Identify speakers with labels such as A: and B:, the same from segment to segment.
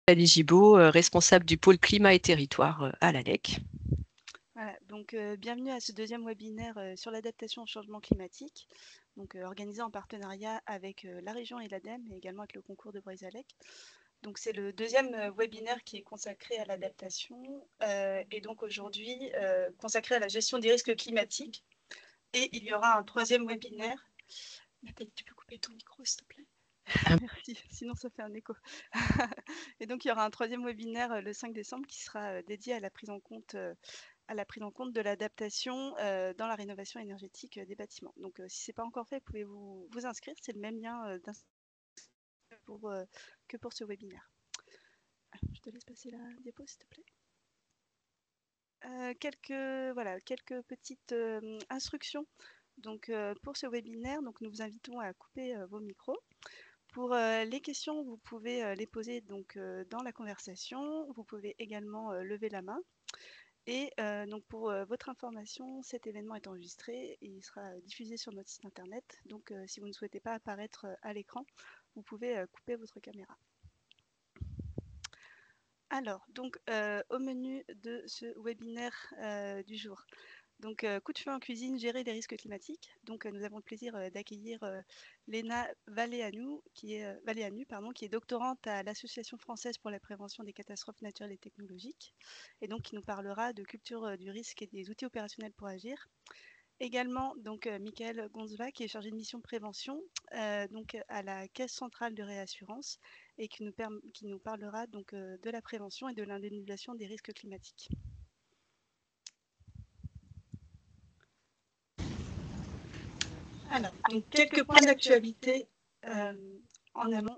A: Nathalie Gibaud, responsable du pôle climat et territoire à l'ALEC.
B: Voilà, donc bienvenue à ce deuxième webinaire sur l'adaptation au changement climatique, donc organisé en partenariat avec la région et l'ADEME, et également avec le concours de Brésalec. Donc c'est le deuxième webinaire qui est consacré à l'adaptation et donc aujourd'hui consacré à la gestion des risques climatiques. Et il y aura un troisième webinaire. Nathalie, tu peux couper ton micro, s'il te plaît? Merci, sinon ça fait un écho. Et donc il y aura un troisième webinaire le 5 décembre qui sera dédié à la prise en compte de l'adaptation dans la rénovation énergétique des bâtiments. Donc si ce n'est pas encore fait, vous pouvez vous inscrire. C'est le même lien que pour ce webinaire. Alors, je te laisse passer la diapo, s'il te plaît. Quelques petites instructions. Donc, pour ce webinaire, donc, nous vous invitons à couper vos micros. Pour les questions, vous pouvez les poser donc, dans la conversation. Vous pouvez également lever la main. Et donc pour votre information, cet événement est enregistré et il sera diffusé sur notre site internet. Donc si vous ne souhaitez pas apparaître à l'écran, vous pouvez couper votre caméra. Alors, donc au menu de ce webinaire du jour. Donc, coup de feu en cuisine, gérer les risques climatiques. Donc, nous avons le plaisir d'accueillir Léna Valéanu, qui est doctorante à l'Association française pour la prévention des catastrophes naturelles et technologiques, et donc qui nous parlera de culture du risque et des outils opérationnels pour agir. Également, donc, Michael Gonzva, qui est chargé de mission prévention donc, à la Caisse centrale de réassurance, et qui nous parlera donc, de la prévention et de l'indemnisation des risques climatiques. Alors, donc quelques points d'actualité en amont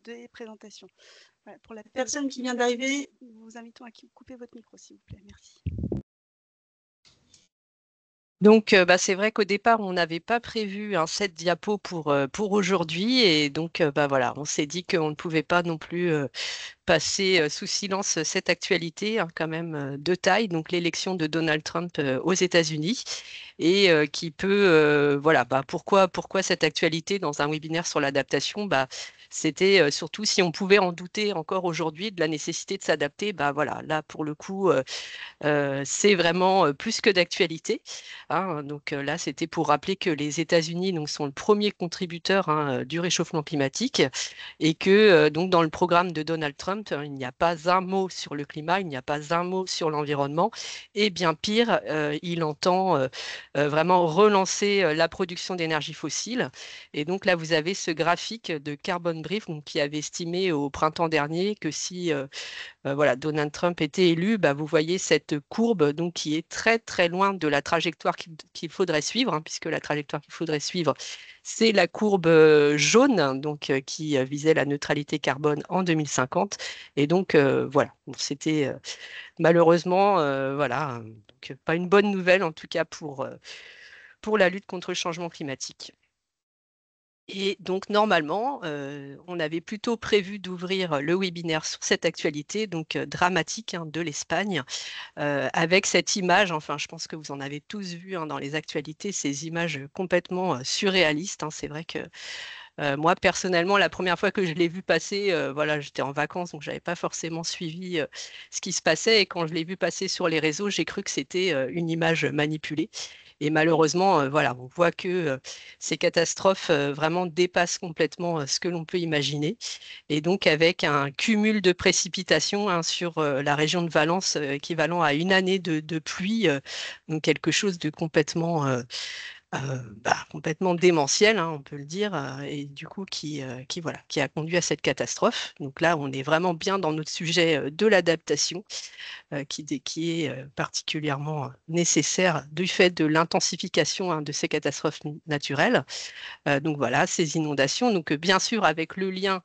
B: des présentations. Voilà, pour la personne qui vient d'arriver, nous vous invitons à couper votre micro, s'il vous plaît. Merci.
A: Donc, c'est vrai qu'au départ, on n'avait pas prévu un set diapo pour aujourd'hui. Et donc, voilà, on s'est dit qu'on ne pouvait pas non plus passer sous silence cette actualité, hein, quand même de taille, donc l'élection de Donald Trump aux États-Unis. Et qui peut, voilà, pourquoi cette actualité dans un webinaire sur l'adaptation? C'était surtout si on pouvait en douter encore aujourd'hui de la nécessité de s'adapter. Voilà, là, pour le coup, c'est vraiment plus que d'actualité, hein. Donc là, c'était pour rappeler que les États-Unis donc, sont le premier contributeur, hein, du réchauffement climatique et que donc dans le programme de Donald Trump, il n'y a pas un mot sur le climat, il n'y a pas un mot sur l'environnement. Et bien pire, il entend vraiment relancer la production d'énergie fossile. Et donc là, vous avez ce graphique de Carbon Brief donc, qui avait estimé au printemps dernier que si voilà, Donald Trump était élu, vous voyez cette courbe donc, qui est très très loin de la trajectoire qu'il faudrait suivre, hein, puisque la trajectoire qu'il faudrait suivre, c'est la courbe jaune donc, qui visait la neutralité carbone en 2050. Et donc voilà, bon, c'était malheureusement voilà, donc, pas une bonne nouvelle en tout cas pour la lutte contre le changement climatique. Et donc, normalement, on avait plutôt prévu d'ouvrir le webinaire sur cette actualité, donc dramatique, hein, de l'Espagne, avec cette image, enfin, je pense que vous en avez tous vu, hein, dans les actualités, ces images complètement surréalistes, hein. C'est vrai que moi, personnellement, la première fois que je l'ai vu passer, voilà, j'étais en vacances, donc je n'avais pas forcément suivi ce qui se passait. Et quand je l'ai vu passer sur les réseaux, j'ai cru que c'était une image manipulée. Et malheureusement, voilà, on voit que ces catastrophes vraiment dépassent complètement ce que l'on peut imaginer. Et donc, avec un cumul de précipitations, hein, sur la région de Valence, équivalent à une année de pluie, donc quelque chose de complètement démentiel, hein, on peut le dire, et du coup voilà, qui a conduit à cette catastrophe. Donc là, on est vraiment bien dans notre sujet de l'adaptation, qui est particulièrement nécessaire du fait de l'intensification, hein, de ces catastrophes naturelles. Donc voilà, ces inondations. Donc bien sûr, avec le lien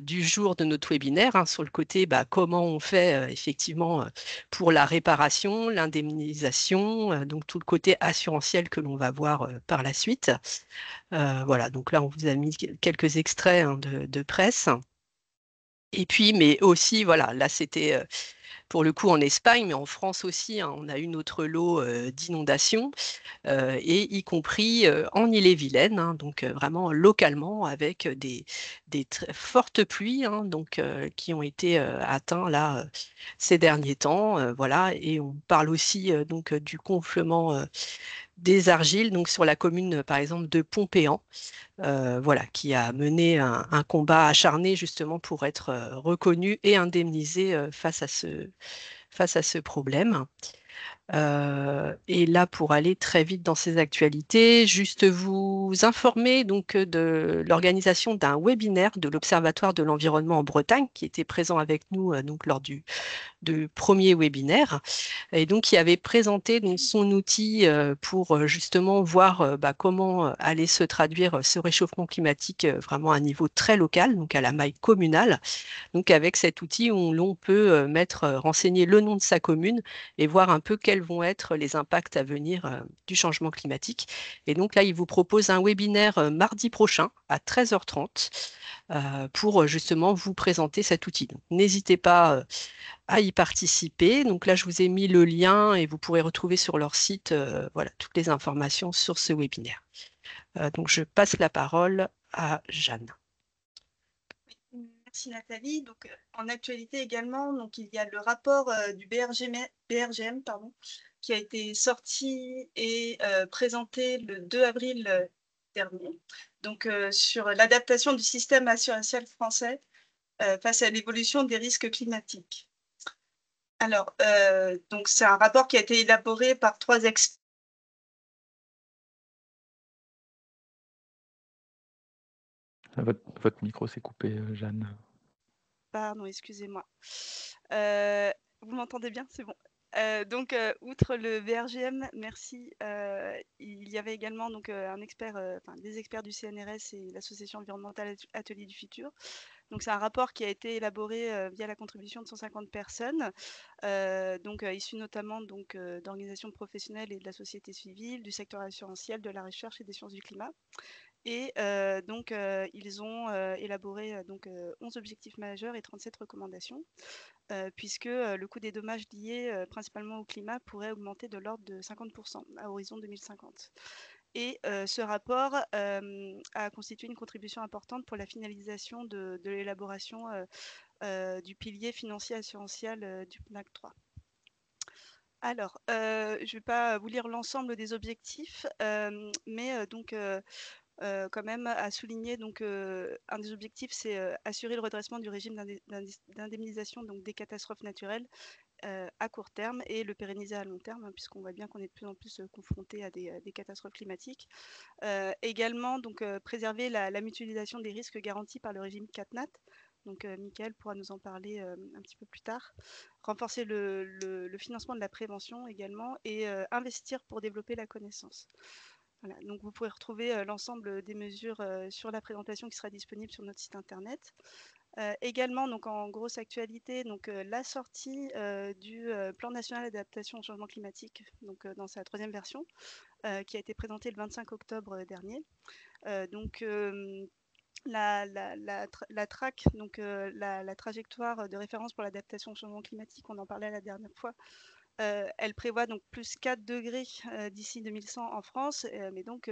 A: du jour de notre webinaire, hein, sur le côté comment on fait effectivement pour la réparation, l'indemnisation, donc tout le côté assurantiel que l'on va voir par la suite. Voilà, donc là on vous a mis quelques extraits, hein, de presse. Et puis, mais aussi, voilà, là c'était pour le coup en Espagne, mais en France aussi, hein, on a eu notre lot d'inondations, et y compris en Ille-et-Vilaine, hein, donc vraiment localement avec des très fortes pluies, hein, donc, qui ont été atteints là ces derniers temps. Voilà, et on parle aussi donc du gonflement des argiles, donc sur la commune par exemple de Pompéan, voilà, qui a mené un combat acharné justement pour être reconnu et indemnisé face à ce problème. Et là, pour aller très vite dans ces actualités, juste vous informer donc de l'organisation d'un webinaire de l'Observatoire de l'environnement en Bretagne, qui était présent avec nous donc lors du premier webinaire, et donc qui avait présenté donc, son outil pour justement voir bah, comment allait se traduire ce réchauffement climatique vraiment à un niveau très local, donc à la maille communale. Donc avec cet outil, l'on peut renseigner le nom de sa commune et voir un peu quels vont être les impacts à venir du changement climatique. Et donc là, il vous propose un webinaire mardi prochain à 13h30 pour justement vous présenter cet outil. Donc, n'hésitez pas à y participer. Donc là, je vous ai mis le lien et vous pourrez retrouver sur leur site voilà, toutes les informations sur ce webinaire. Donc je passe la parole à Jeanne.
B: Merci Nathalie. Donc, en actualité également, donc, il y a le rapport du BRGM, pardon, qui a été sorti et présenté le 2 avril dernier, donc, sur l'adaptation du système assurantiel français face à l'évolution des risques climatiques. Alors, donc c'est un rapport qui a été élaboré par 3 experts.
C: Votre micro s'est coupé, Jeanne.
B: Pardon, excusez-moi. Vous m'entendez bien? C'est bon. Donc, outre le BRGM, merci, il y avait également donc, un expert, enfin des experts du CNRS et l'association environnementale Atelier du Futur. Donc c'est un rapport qui a été élaboré, via la contribution de 150 personnes, donc, issues notamment donc, d'organisations professionnelles et de la société civile, du secteur assurantiel, de la recherche et des sciences du climat. Et donc, ils ont élaboré donc, 11 objectifs majeurs et 37 recommandations, puisque le coût des dommages liés principalement au climat pourrait augmenter de l'ordre de 50% à horizon 2050. Et ce rapport a constitué une contribution importante pour la finalisation de l'élaboration du pilier financier assurantiel du PNAC 3. Alors, je ne vais pas vous lire l'ensemble des objectifs, mais donc quand même à souligner donc, un des objectifs, c'est assurer le redressement du régime d'indemnisation donc des catastrophes naturelles à court terme et le pérenniser à long terme, hein, puisqu'on voit bien qu'on est de plus en plus confronté à des catastrophes climatiques. Également, donc, préserver la mutualisation des risques garantis par le régime CatNat. Donc, Mickaël pourra nous en parler un petit peu plus tard. Renforcer le financement de la prévention également et investir pour développer la connaissance. Voilà, donc vous pourrez retrouver l'ensemble des mesures sur la présentation qui sera disponible sur notre site internet. Également, donc en grosse actualité, donc, la sortie du plan national d'adaptation au changement climatique, donc, dans sa 3e version, qui a été présentée le 25 octobre dernier. Donc, la TRAC, donc la trajectoire de référence pour l'adaptation au changement climatique, on en parlait la dernière fois, elle prévoit donc plus 4 degrés d'ici 2100 en France, mais donc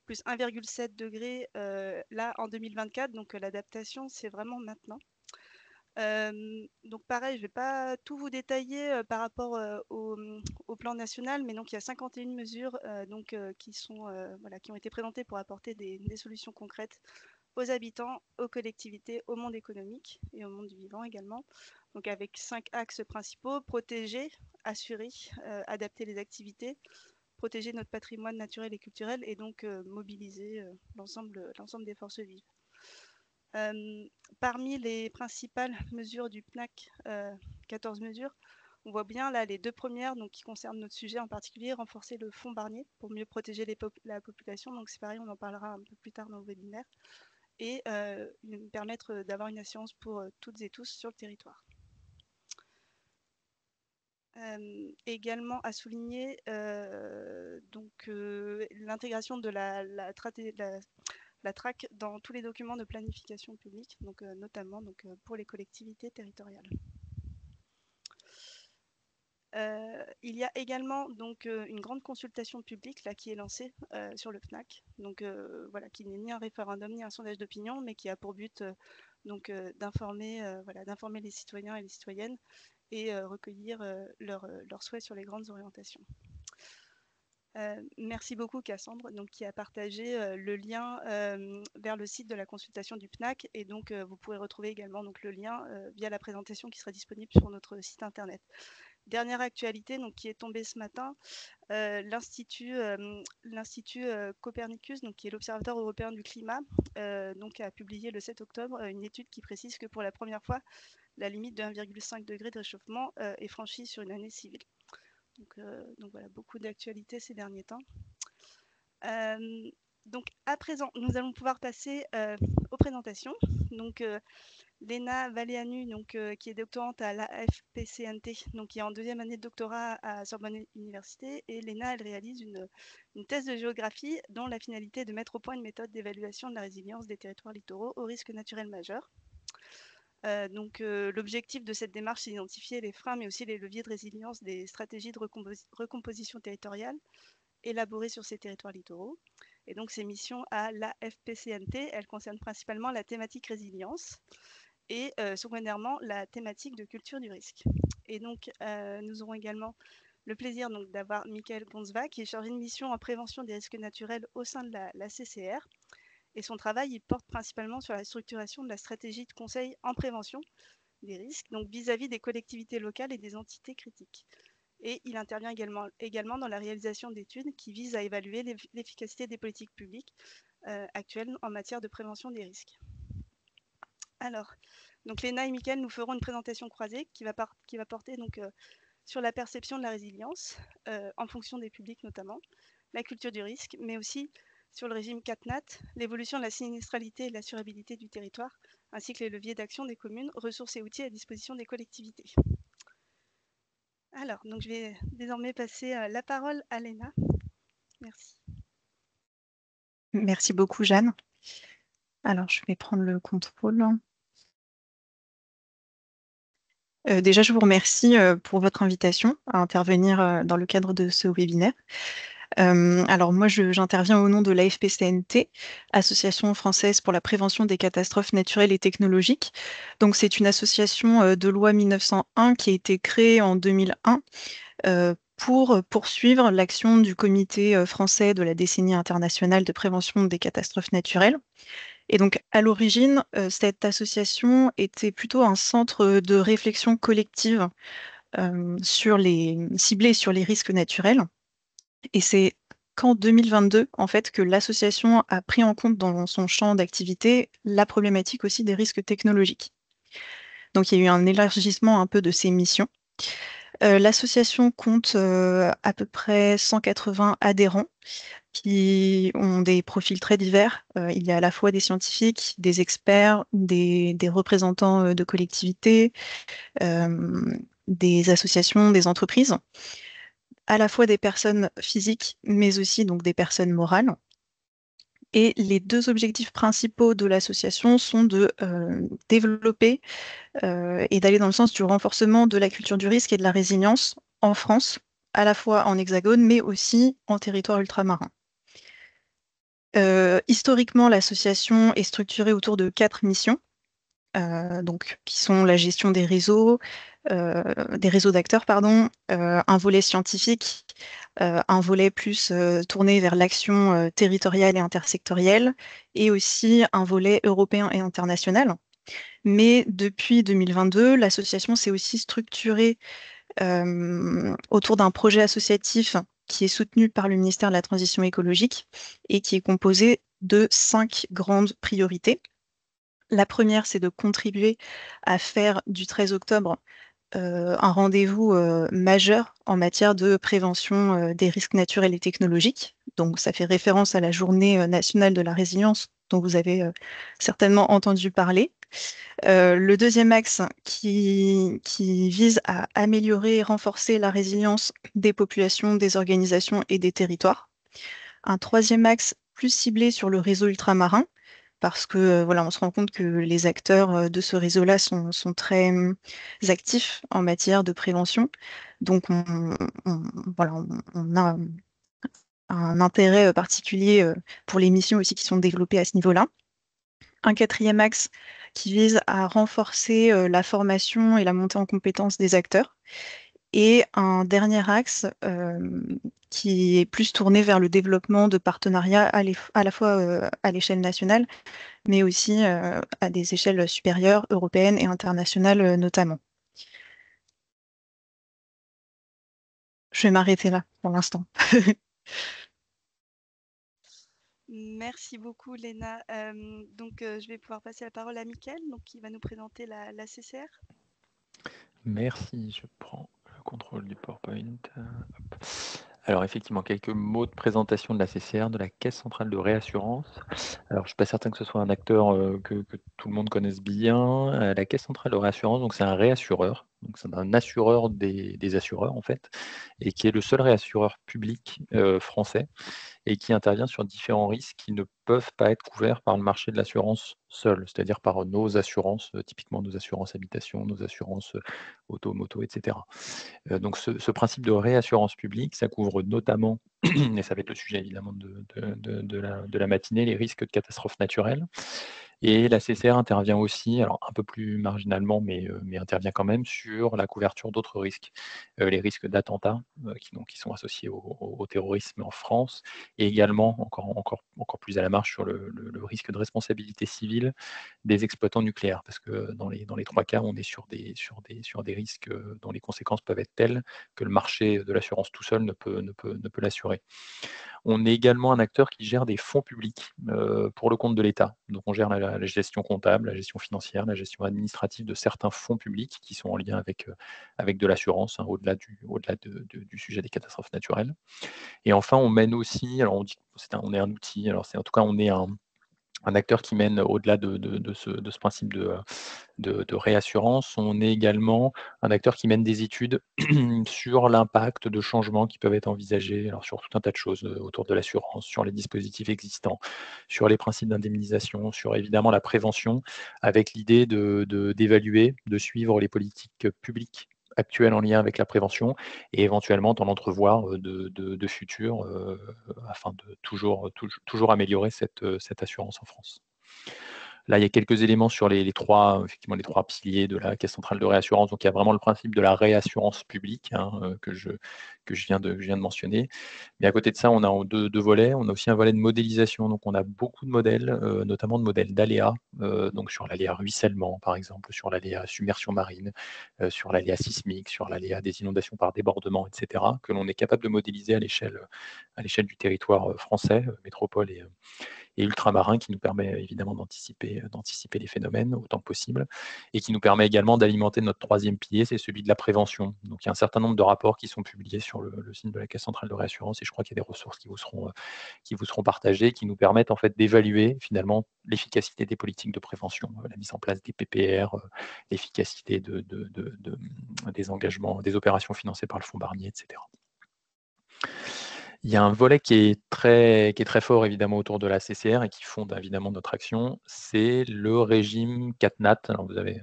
B: plus 1,7 degré là en 2024. Donc l'adaptation, c'est vraiment maintenant. Donc pareil, je ne vais pas tout vous détailler par rapport au plan national, mais donc il y a 51 mesures donc, voilà, qui ont été présentées pour apporter des solutions concrètes aux habitants, aux collectivités, au monde économique et au monde du vivant également. Donc avec 5 axes principaux: protéger, assurer, adapter les activités, protéger notre patrimoine naturel et culturel et donc mobiliser l'ensemble des forces vives. Parmi les principales mesures du PNAC, 14 mesures, on voit bien là les 2 premières donc, qui concernent notre sujet en particulier, renforcer le fonds Barnier pour mieux protéger la population. Donc c'est pareil, on en parlera un peu plus tard dans le webinaire. Et permettre d'avoir une assurance pour toutes et tous sur le territoire. Également à souligner donc, l'intégration de la traque dans tous les documents de planification publique, donc, notamment pour les collectivités territoriales. Il y a également donc une grande consultation publique là, qui est lancée sur le FNAC, donc voilà, qui n'est ni un référendum ni un sondage d'opinion, mais qui a pour but d'informer les citoyens et les citoyennes et recueillir leurs souhaits sur les grandes orientations. Merci beaucoup Cassandre, donc, qui a partagé le lien vers le site de la consultation du PNAC, et donc vous pourrez retrouver également donc, le lien via la présentation qui sera disponible sur notre site internet. Dernière actualité donc, qui est tombée ce matin, l'Institut Copernicus, donc, qui est l'Observatoire européen du climat, donc, a publié le 7 octobre une étude qui précise que pour la première fois, la limite de 1,5 degré de réchauffement est franchie sur une année civile. Donc voilà, beaucoup d'actualités ces derniers temps. Donc à présent, nous allons pouvoir passer aux présentations. Donc Léna Valéanu, qui est doctorante à l'AFPCNT, donc qui est en deuxième année de doctorat à Sorbonne Université. Et Léna, elle réalise une thèse de géographie dont la finalité est de mettre au point une méthode d'évaluation de la résilience des territoires littoraux aux risques naturels majeurs. L'objectif de cette démarche, c'est d'identifier les freins, mais aussi les leviers de résilience des stratégies de recomposition territoriale élaborées sur ces territoires littoraux. Et donc, ces missions à l'AFPCNT, elles concernent principalement la thématique résilience et secondairement la thématique de culture du risque. Et donc, nous aurons également le plaisir d'avoir Michael Gonzva, qui est chargé de mission en prévention des risques naturels au sein de la CCR. Et son travail, il porte principalement sur la structuration de la stratégie de conseil en prévention des risques, donc vis-à-vis des collectivités locales et des entités critiques. Et il intervient également dans la réalisation d'études qui visent à évaluer l'efficacité des politiques publiques actuelles en matière de prévention des risques. Alors, donc Léna et Mickaël nous feront une présentation croisée qui va porter sur la perception de la résilience en fonction des publics notamment, la culture du risque, mais aussi sur le régime CatNat, l'évolution de la sinistralité et de l'assurabilité du territoire, ainsi que les leviers d'action des communes, ressources et outils à disposition des collectivités. Alors, donc je vais désormais passer la parole à Léna. Merci.
D: Merci beaucoup, Jeanne. Alors, je vais prendre le contrôle. Déjà, je vous remercie pour votre invitation à intervenir dans le cadre de ce webinaire. Alors moi, j'interviens au nom de l'AFPCNT, Association française pour la prévention des catastrophes naturelles et technologiques. Donc c'est une association de loi 1901 qui a été créée en 2001 pour poursuivre l'action du Comité français de la décennie internationale de prévention des catastrophes naturelles. Et donc à l'origine, cette association était plutôt un centre de réflexion collective ciblé sur les risques naturels. Et c'est qu'en 2022, en fait, que l'association a pris en compte dans son champ d'activité la problématique aussi des risques technologiques. Donc, il y a eu un élargissement un peu de ses missions. L'association compte à peu près 180 adhérents qui ont des profils très divers. Il y a à la fois des scientifiques, des experts, des représentants de collectivités, des associations, des entreprises, à la fois des personnes physiques, mais aussi donc des personnes morales. Et les deux objectifs principaux de l'association sont de développer et d'aller dans le sens du renforcement de la culture du risque et de la résilience en France, à la fois en hexagone, mais aussi en territoire ultramarin. Historiquement, l'association est structurée autour de 4 missions, qui sont la gestion des réseaux d'acteurs, un volet scientifique, un volet plus tourné vers l'action territoriale et intersectorielle, et aussi un volet européen et international. Mais depuis 2022, l'association s'est aussi structurée autour d'un projet associatif qui est soutenu par le ministère de la Transition écologique et qui est composé de 5 grandes priorités. La première, c'est de contribuer à faire du 13 octobre un rendez-vous majeur en matière de prévention des risques naturels et technologiques. Donc, ça fait référence à la Journée nationale de la résilience dont vous avez certainement entendu parler. Le deuxième axe qui vise à améliorer et renforcer la résilience des populations, des organisations et des territoires. Un troisième axe plus ciblé sur le réseau ultramarin, parce que voilà, on se rend compte que les acteurs de ce réseau-là sont très actifs en matière de prévention. Donc, voilà, on a un intérêt particulier pour les missions aussi qui sont développées à ce niveau-là. Un quatrième axe qui vise à renforcer la formation et la montée en compétences des acteurs. Et un dernier axe qui est plus tourné vers le développement de partenariats à la fois à l'échelle nationale, mais aussi à des échelles supérieures, européennes et internationales notamment. Je vais m'arrêter là pour l'instant.
B: Merci beaucoup, Léna. Je vais pouvoir passer la parole à Mickaël, qui va nous présenter la CCR.
C: Merci, je prends le contrôle du PowerPoint. Hop. Alors effectivement, quelques mots de présentation de la CCR, de la Caisse centrale de réassurance. Alors je ne suis pas certain que ce soit un acteur que tout le monde connaisse bien. La Caisse centrale de réassurance, donc c'est un réassureur, donc c'est un assureur des assureurs en fait, et qui est le seul réassureur public français et qui intervient sur différents risques qui ne peuvent pas être couverts par le marché de l'assurance seul, c'est-à-dire par nos assurances, typiquement nos assurances habitation, nos assurances auto, moto, etc. Donc ce principe de réassurance publique, ça couvre notamment, et ça va être le sujet évidemment de la matinée, les risques de catastrophes naturelles. Et la CCR intervient aussi, alors un peu plus marginalement, mais intervient quand même sur la couverture d'autres risques. Les risques d'attentats qui sont associés au terrorisme en France, et également, encore plus à la marge, sur le risque de responsabilité civile des exploitants nucléaires. Parce que dans les trois cas, on est sur des risques dont les conséquences peuvent être telles que le marché de l'assurance tout seul ne peut l'assurer. On est également un acteur qui gère des fonds publics pour le compte de l'État. Donc on gère la gestion comptable, la gestion financière, la gestion administrative de certains fonds publics qui sont en lien avec de l'assurance, hein, au-delà du sujet des catastrophes naturelles. Et enfin, on mène aussi, alors on dit on est un outil, alors c'est en tout cas on est un acteur qui mène au-delà de ce principe de réassurance. On est également un acteur qui mène des études sur l'impact de changements qui peuvent être envisagés, alors sur tout un tas de choses autour de l'assurance, sur les dispositifs existants, sur les principes d'indemnisation, sur évidemment la prévention, avec l'idée d'évaluer, de suivre les politiques publiques actuelles en lien avec la prévention et éventuellement d'en entrevoir de futurs afin de toujours améliorer cette assurance en France. Là, il y a quelques éléments sur effectivement, les trois piliers de la Caisse centrale de réassurance. Donc, il y a vraiment le principe de la réassurance publique que je viens de mentionner. Mais à côté de ça, on a deux volets. On a aussi un volet de modélisation. Donc, on a beaucoup de modèles, notamment de modèles d'aléas, donc sur l'aléa ruissellement, par exemple, sur l'aléa submersion marine, sur l'aléa sismique, sur l'aléa des inondations par débordement, etc., que l'on est capable de modéliser à l'échelle du territoire français, métropole et ultramarin, qui nous permet évidemment d'anticiper les phénomènes autant que possible, et qui nous permet également d'alimenter notre troisième pilier, c'est celui de la prévention. Donc il y a un certain nombre de rapports qui sont publiés sur le site de la Caisse centrale de réassurance, et je crois qu'il y a des ressources qui vous seront partagées, qui nous permettent en fait d'évaluer finalement l'efficacité des politiques de prévention, la mise en place des PPR, l'efficacité des engagements, des opérations financées par le fonds Barnier, etc. Il y a un volet qui est très fort évidemment autour de la CCR et qui fonde évidemment notre action, c'est le régime CatNat. Alors vous avez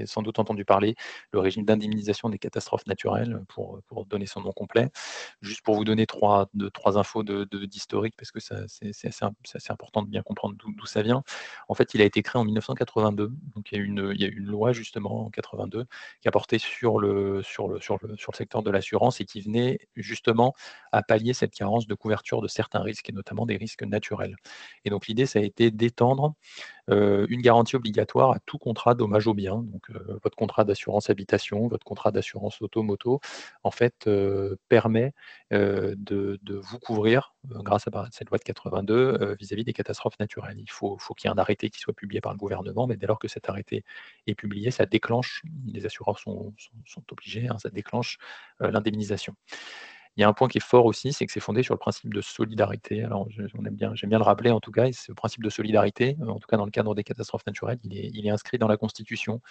C: sans doute entendu parler, le régime d'indemnisation des catastrophes naturelles, pour donner son nom complet. Juste pour vous donner trois infos d'historique, parce que c'est assez important de bien comprendre d'où ça vient. En fait, il a été créé en 1982, donc il y a eu une loi justement en 82 qui a porté sur le secteur de l'assurance et qui venait justement à pallier cette carence de couverture de certains risques, et notamment des risques naturels. Et donc l'idée, ça a été d'étendre une garantie obligatoire à tout contrat dommage aux biens. Donc votre contrat d'assurance habitation, votre contrat d'assurance auto-moto, en fait, permet de vous couvrir, grâce à cette loi de 82, vis-à-vis des catastrophes naturelles. Il faut qu'il y ait un arrêté qui soit publié par le gouvernement, mais dès lors que cet arrêté est publié, ça déclenche, les assureurs sont obligés, ça déclenche l'indemnisation. Il y a un point qui est fort aussi, c'est que c'est fondé sur le principe de solidarité. Alors, j'aime bien le rappeler en tout cas, et ce principe de solidarité, en tout cas dans le cadre des catastrophes naturelles, il est inscrit dans la Constitution.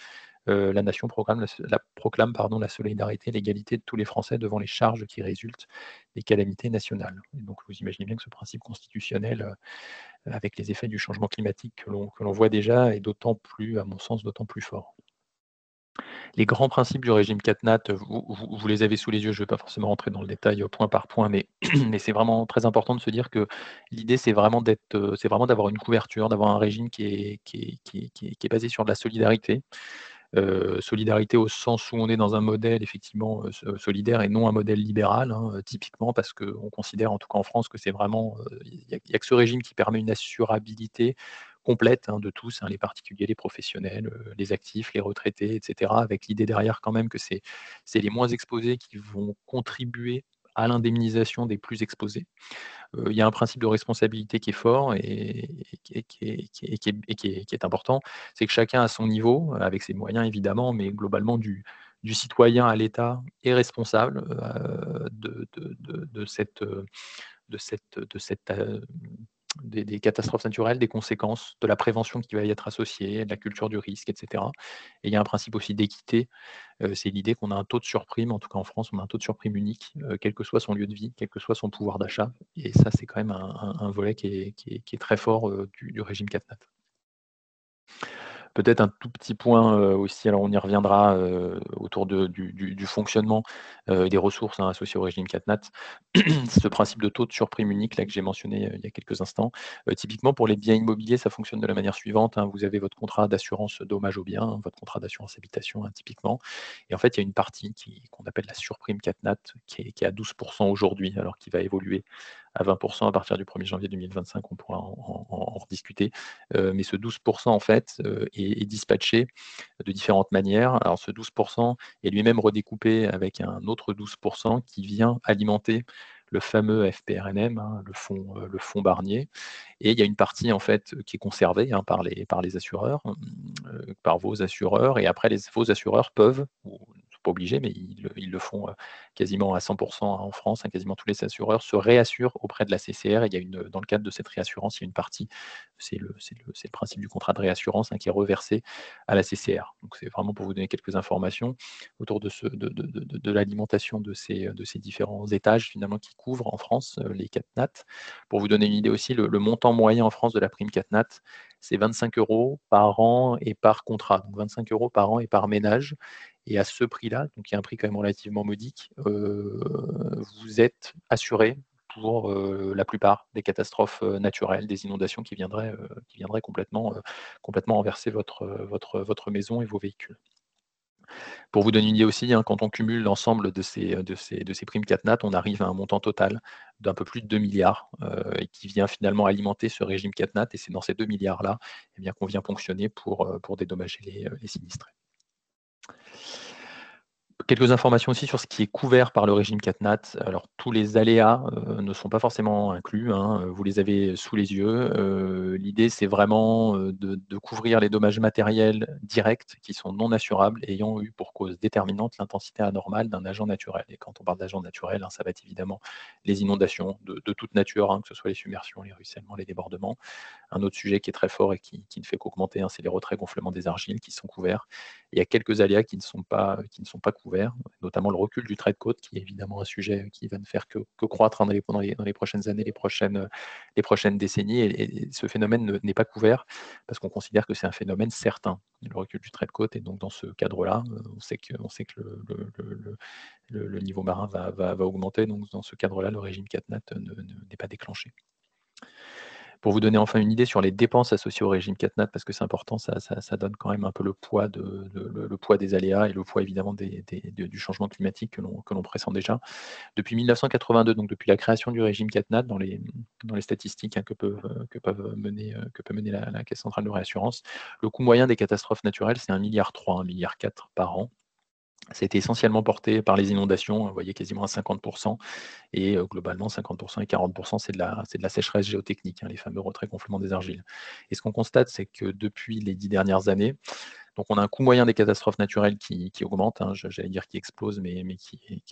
C: La nation proclame la solidarité et l'égalité de tous les Français devant les charges qui résultent des calamités nationales. Et donc, vous imaginez bien que ce principe constitutionnel, avec les effets du changement climatique que l'on voit déjà, est d'autant plus, à mon sens, d'autant plus fort. Les grands principes du régime CatNat, vous les avez sous les yeux, je ne vais pas forcément rentrer dans le détail point par point, mais, mais c'est vraiment très important de se dire que l'idée, c'est vraiment d'avoir une couverture, d'avoir un régime qui est basé sur de la solidarité. Solidarité au sens où on est dans un modèle effectivement solidaire et non un modèle libéral, hein, typiquement parce qu'on considère, en tout cas en France, que c'est vraiment, il n'y a que ce régime qui permet une assurabilité complète, hein, de tous, hein, les particuliers, les professionnels, les actifs, les retraités, etc., avec l'idée derrière quand même que c'est les moins exposés qui vont contribuer à l'indemnisation des plus exposés. Il y a un principe de responsabilité qui est fort et qui est important. C'est que chacun à son niveau, avec ses moyens évidemment, mais globalement du citoyen à l'État est responsable, de cette, des catastrophes naturelles, des conséquences, de la prévention qui va y être associée, de la culture du risque, et cetera. Et il y a un principe aussi d'équité, c'est l'idée qu'on a un taux de surprime, en tout cas en France, on a un taux de surprime unique, quel que soit son lieu de vie, quel que soit son pouvoir d'achat. Et ça, c'est quand même un volet qui est très fort, du régime CatNat. Peut-être un tout petit point, aussi, alors on y reviendra, autour du fonctionnement, des ressources, hein, associées au régime CatNat. Ce principe de taux de surprime unique là que j'ai mentionné, il y a quelques instants. Typiquement pour les biens immobiliers, ça fonctionne de la manière suivante, hein. Vous avez votre contrat d'assurance dommage aux biens, votre contrat d'assurance habitation, hein, typiquement. Et en fait, il y a une partie qu'on appelle la surprime CatNat qui est à 12 aujourd'hui, alors qui va évoluer à 20 à partir du 1er janvier 2025, on pourra en rediscuter. Mais ce 12 en fait, est dispatché de différentes manières. Alors ce 12 est lui-même redécoupé avec un autre 12 qui vient alimenter le fameux FPRNM, hein, le fonds Barnier. Et il y a une partie en fait qui est conservée, hein, par les assureurs, par vos assureurs. Et après, vos assureurs peuvent, ou ne sont pas obligés, mais ils le font quasiment à 100% en France, hein, quasiment tous les assureurs se réassurent auprès de la CCR. Et il y a dans le cadre de cette réassurance, il y a une partie, c'est le principe du contrat de réassurance, hein, qui est reversé à la CCR. Donc c'est vraiment pour vous donner quelques informations autour de l'alimentation de ces différents étages finalement qui couvrent en France les CatNat. Pour vous donner une idée aussi, le montant moyen en France de la prime CatNat, c'est 25 € par an et par contrat. Donc 25 € par an et par ménage. Et à ce prix-là, donc il y a un prix quand même relativement modique, vous êtes assuré pour la plupart des catastrophes naturelles, des inondations qui viendraient complètement renverser votre maison et vos véhicules. Pour vous donner une idée aussi, hein, quand on cumule l'ensemble de ces primes CatNat, on arrive à un montant total d'un peu plus de 2 milliards, et qui vient finalement alimenter ce régime CatNat. Et c'est dans ces 2 milliards-là, eh bien, qu'on vient ponctionner pour dédommager les sinistrés. Quelques informations aussi sur ce qui est couvert par le régime CatNat. Alors, tous les aléas ne sont pas forcément inclus, hein, vous les avez sous les yeux. L'idée, c'est vraiment de couvrir les dommages matériels directs qui sont non assurables, ayant eu pour cause déterminante l'intensité anormale d'un agent naturel. Et quand on parle d'agent naturel, hein, ça va être évidemment les inondations de toute nature, hein, que ce soit les submersions, les ruissellements, les débordements. Un autre sujet qui est très fort et qui ne fait qu'augmenter, hein, c'est les retraits gonflements des argiles qui sont couverts. Il y a quelques aléas qui ne sont pas couverts, notamment le recul du trait de côte, qui est évidemment un sujet qui va ne faire que croître, hein, dans les prochaines années, les prochaines décennies. Et ce phénomène n'est pas couvert parce qu'on considère que c'est un phénomène certain, le recul du trait de côte. Et donc dans ce cadre-là, on sait que le niveau marin va augmenter. Donc dans ce cadre-là, le régime CatNat n'est pas déclenché. Pour vous donner enfin une idée sur les dépenses associées au régime CatNat, parce que c'est important, ça donne quand même un peu le poids des aléas et le poids évidemment du changement climatique que l'on pressent déjà. Depuis 1982, donc depuis la création du régime CatNat, dans les statistiques, hein, que peut mener la Caisse centrale de réassurance, le coût moyen des catastrophes naturelles, c'est 1,3 milliard, 1,4 milliard par an. C'était essentiellement porté par les inondations, vous voyez quasiment à 50%, et globalement 50% et 40%, c'est de la sécheresse géotechnique, hein, les fameux retraits gonflements des argiles. Et ce qu'on constate, c'est que depuis les 10 dernières années, Donc on a un coût moyen des catastrophes naturelles qui augmente, hein, j'allais dire qui explose, mais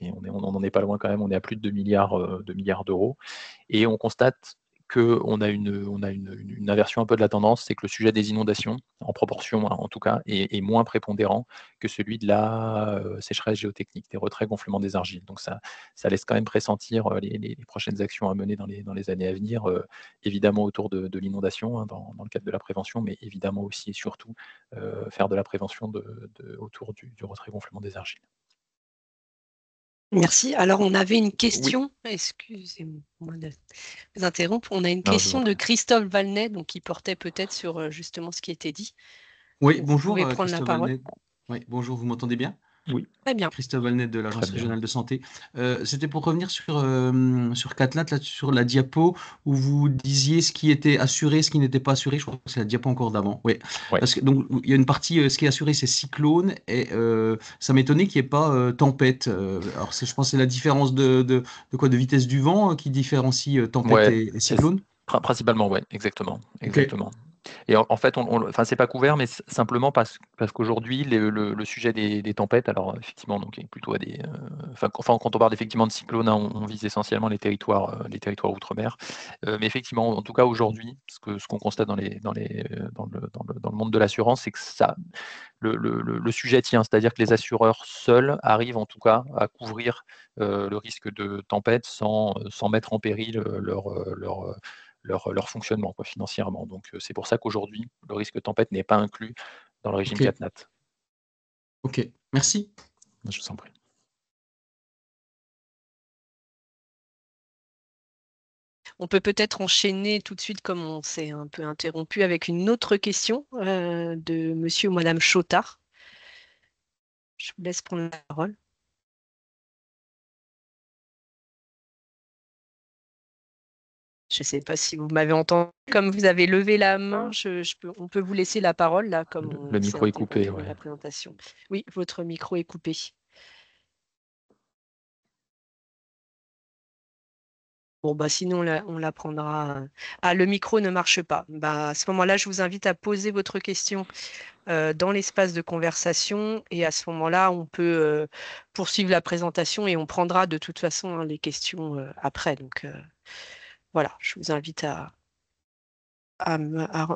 C: on n'en est pas loin quand même, on est à plus de 2 milliards d'euros. Et on constate qu'on a une inversion un peu de la tendance, c'est que le sujet des inondations, en proportion en tout cas, est moins prépondérant que celui de la sécheresse géotechnique, des retraits gonflements des argiles. Donc ça laisse quand même pressentir les prochaines actions à mener dans les années à venir, évidemment autour de l'inondation, hein, dans le cadre de la prévention, mais évidemment aussi et surtout faire de la prévention autour du retrait gonflement des argiles.
A: Merci. Alors, on avait une
C: Oui.
A: question, excusez-moi de vous interrompre, on a une
C: Non, je vous
A: question
C: en
A: de
C: prie.
A: Christophe Valnet, donc qui portait peut-être sur justement ce qui était dit.
E: Oui,
A: Vous
E: bonjour
A: pouvez prendre la
E: Christophe
A: parole.
E: Valnet. Oui, bonjour, vous m'entendez bien?
C: Oui,
A: Très bien.
E: Christophe Valnet de
C: très
E: l'Agence
C: bien.
E: régionale de santé. C'était pour revenir sur Catnat, là, sur la diapo où vous disiez ce qui était assuré, ce qui n'était pas assuré. Je crois que c'est la diapo encore d'avant. Oui.
C: Ouais.
E: Parce que donc il y a une partie, ce qui est assuré, c'est cyclone, et ça m'étonnait qu'il n'y ait pas tempête. Alors je pense que c'est la différence de quoi, de vitesse du vent qui différencie tempête
C: Ouais,
E: et cyclone.
C: principalement, ouais, exactement,
E: Ok.
C: exactement. Et en fait, enfin, c'est pas couvert, mais simplement parce qu'aujourd'hui, le sujet des tempêtes, alors effectivement, donc est plutôt à des, enfin, quand on parle effectivement de cyclones, hein, on vise essentiellement les territoires outre-mer. Mais effectivement, en tout cas aujourd'hui, ce qu'on constate dans le monde de l'assurance, c'est que le sujet tient, c'est-à-dire que les assureurs seuls arrivent en tout cas à couvrir le risque de tempête sans mettre en péril leur fonctionnement financièrement. Donc c'est pour ça qu'aujourd'hui, le risque tempête n'est pas inclus dans le régime
E: Ok.
C: CatNat.
E: Ok. Merci.
C: Je vous en prie.
A: On peut peut-être enchaîner tout de suite, comme on s'est un peu interrompu, avec une autre question de monsieur ou madame Chotard. Je vous laisse prendre la parole. Je ne sais pas si vous m'avez entendu. Comme vous avez levé la main, on peut vous laisser la parole, là, comme
C: Le
A: on s'est
C: micro est coupé,
A: interrompu
C: ouais.
A: la présentation. Oui, votre micro est coupé. Bon, bah, sinon, on la prendra. Ah, le micro ne marche pas. Bah, à ce moment-là, je vous invite à poser votre question dans l'espace de conversation et à ce moment-là, on peut poursuivre la présentation et on prendra de toute façon, hein, les questions après. Donc, voilà, je vous invite à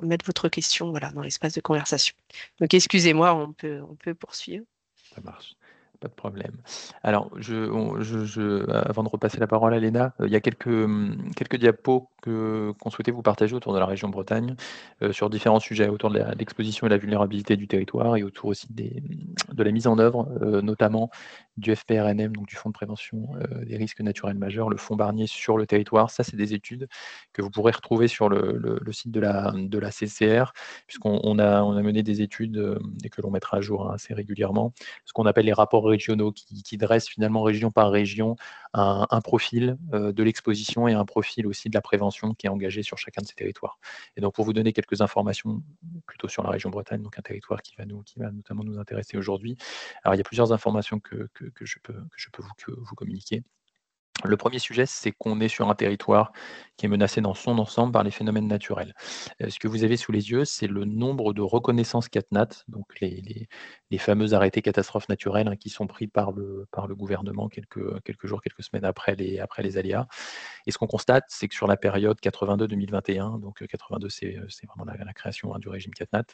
A: mettre votre question, voilà, dans l'espace de conversation. Donc, excusez-moi, on peut poursuivre.
C: Ça marche, pas de problème. Alors, avant de repasser la parole à Léna, il y a quelques diapos qu'on souhaitait vous partager autour de la région Bretagne, sur différents sujets, autour de l'exposition et la vulnérabilité du territoire et autour aussi de la mise en œuvre, notamment du FPRNM, donc du Fonds de prévention des risques naturels majeurs, le fonds Barnier sur le territoire. Ça, c'est des études que vous pourrez retrouver sur le site de la CCR, puisqu'on a mené des études et que l'on mettra à jour, hein, assez régulièrement, ce qu'on appelle les rapports régionaux qui dressent finalement région par région un profil de l'exposition et un profil aussi de la prévention qui est engagé sur chacun de ces territoires. Et donc pour vous donner quelques informations plutôt sur la région Bretagne, donc un territoire qui va notamment nous intéresser aujourd'hui. Alors il y a plusieurs informations que je peux vous communiquer. Le premier sujet, c'est qu'on est sur un territoire qui est menacé dans son ensemble par les phénomènes naturels. Ce que vous avez sous les yeux, c'est le nombre de reconnaissances CatNat, donc les fameux arrêtés catastrophes naturelles, hein, qui sont pris par le gouvernement quelques jours, quelques semaines après les aléas. Et ce qu'on constate, c'est que sur la période 82-2021, donc 82, c'est vraiment la création, hein, du régime CatNat,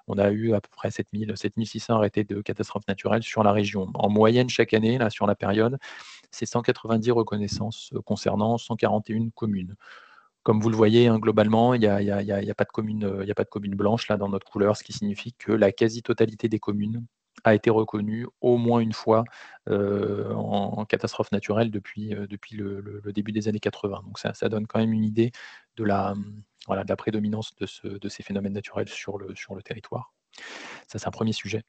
C: on a eu à peu près 7600 arrêtés de catastrophes naturelles sur la région. En moyenne, chaque année, là, sur la période, c'est 190 reconnaissances concernant 141 communes. Comme vous le voyez, hein, globalement, il n'y a pas de commune blanche là, dans notre couleur, ce qui signifie que la quasi-totalité des communes a été reconnue au moins une fois en catastrophe naturelle depuis le début des années 80. Donc ça donne quand même une idée de la prédominance de ces phénomènes naturels sur le territoire. Ça, c'est un premier sujet.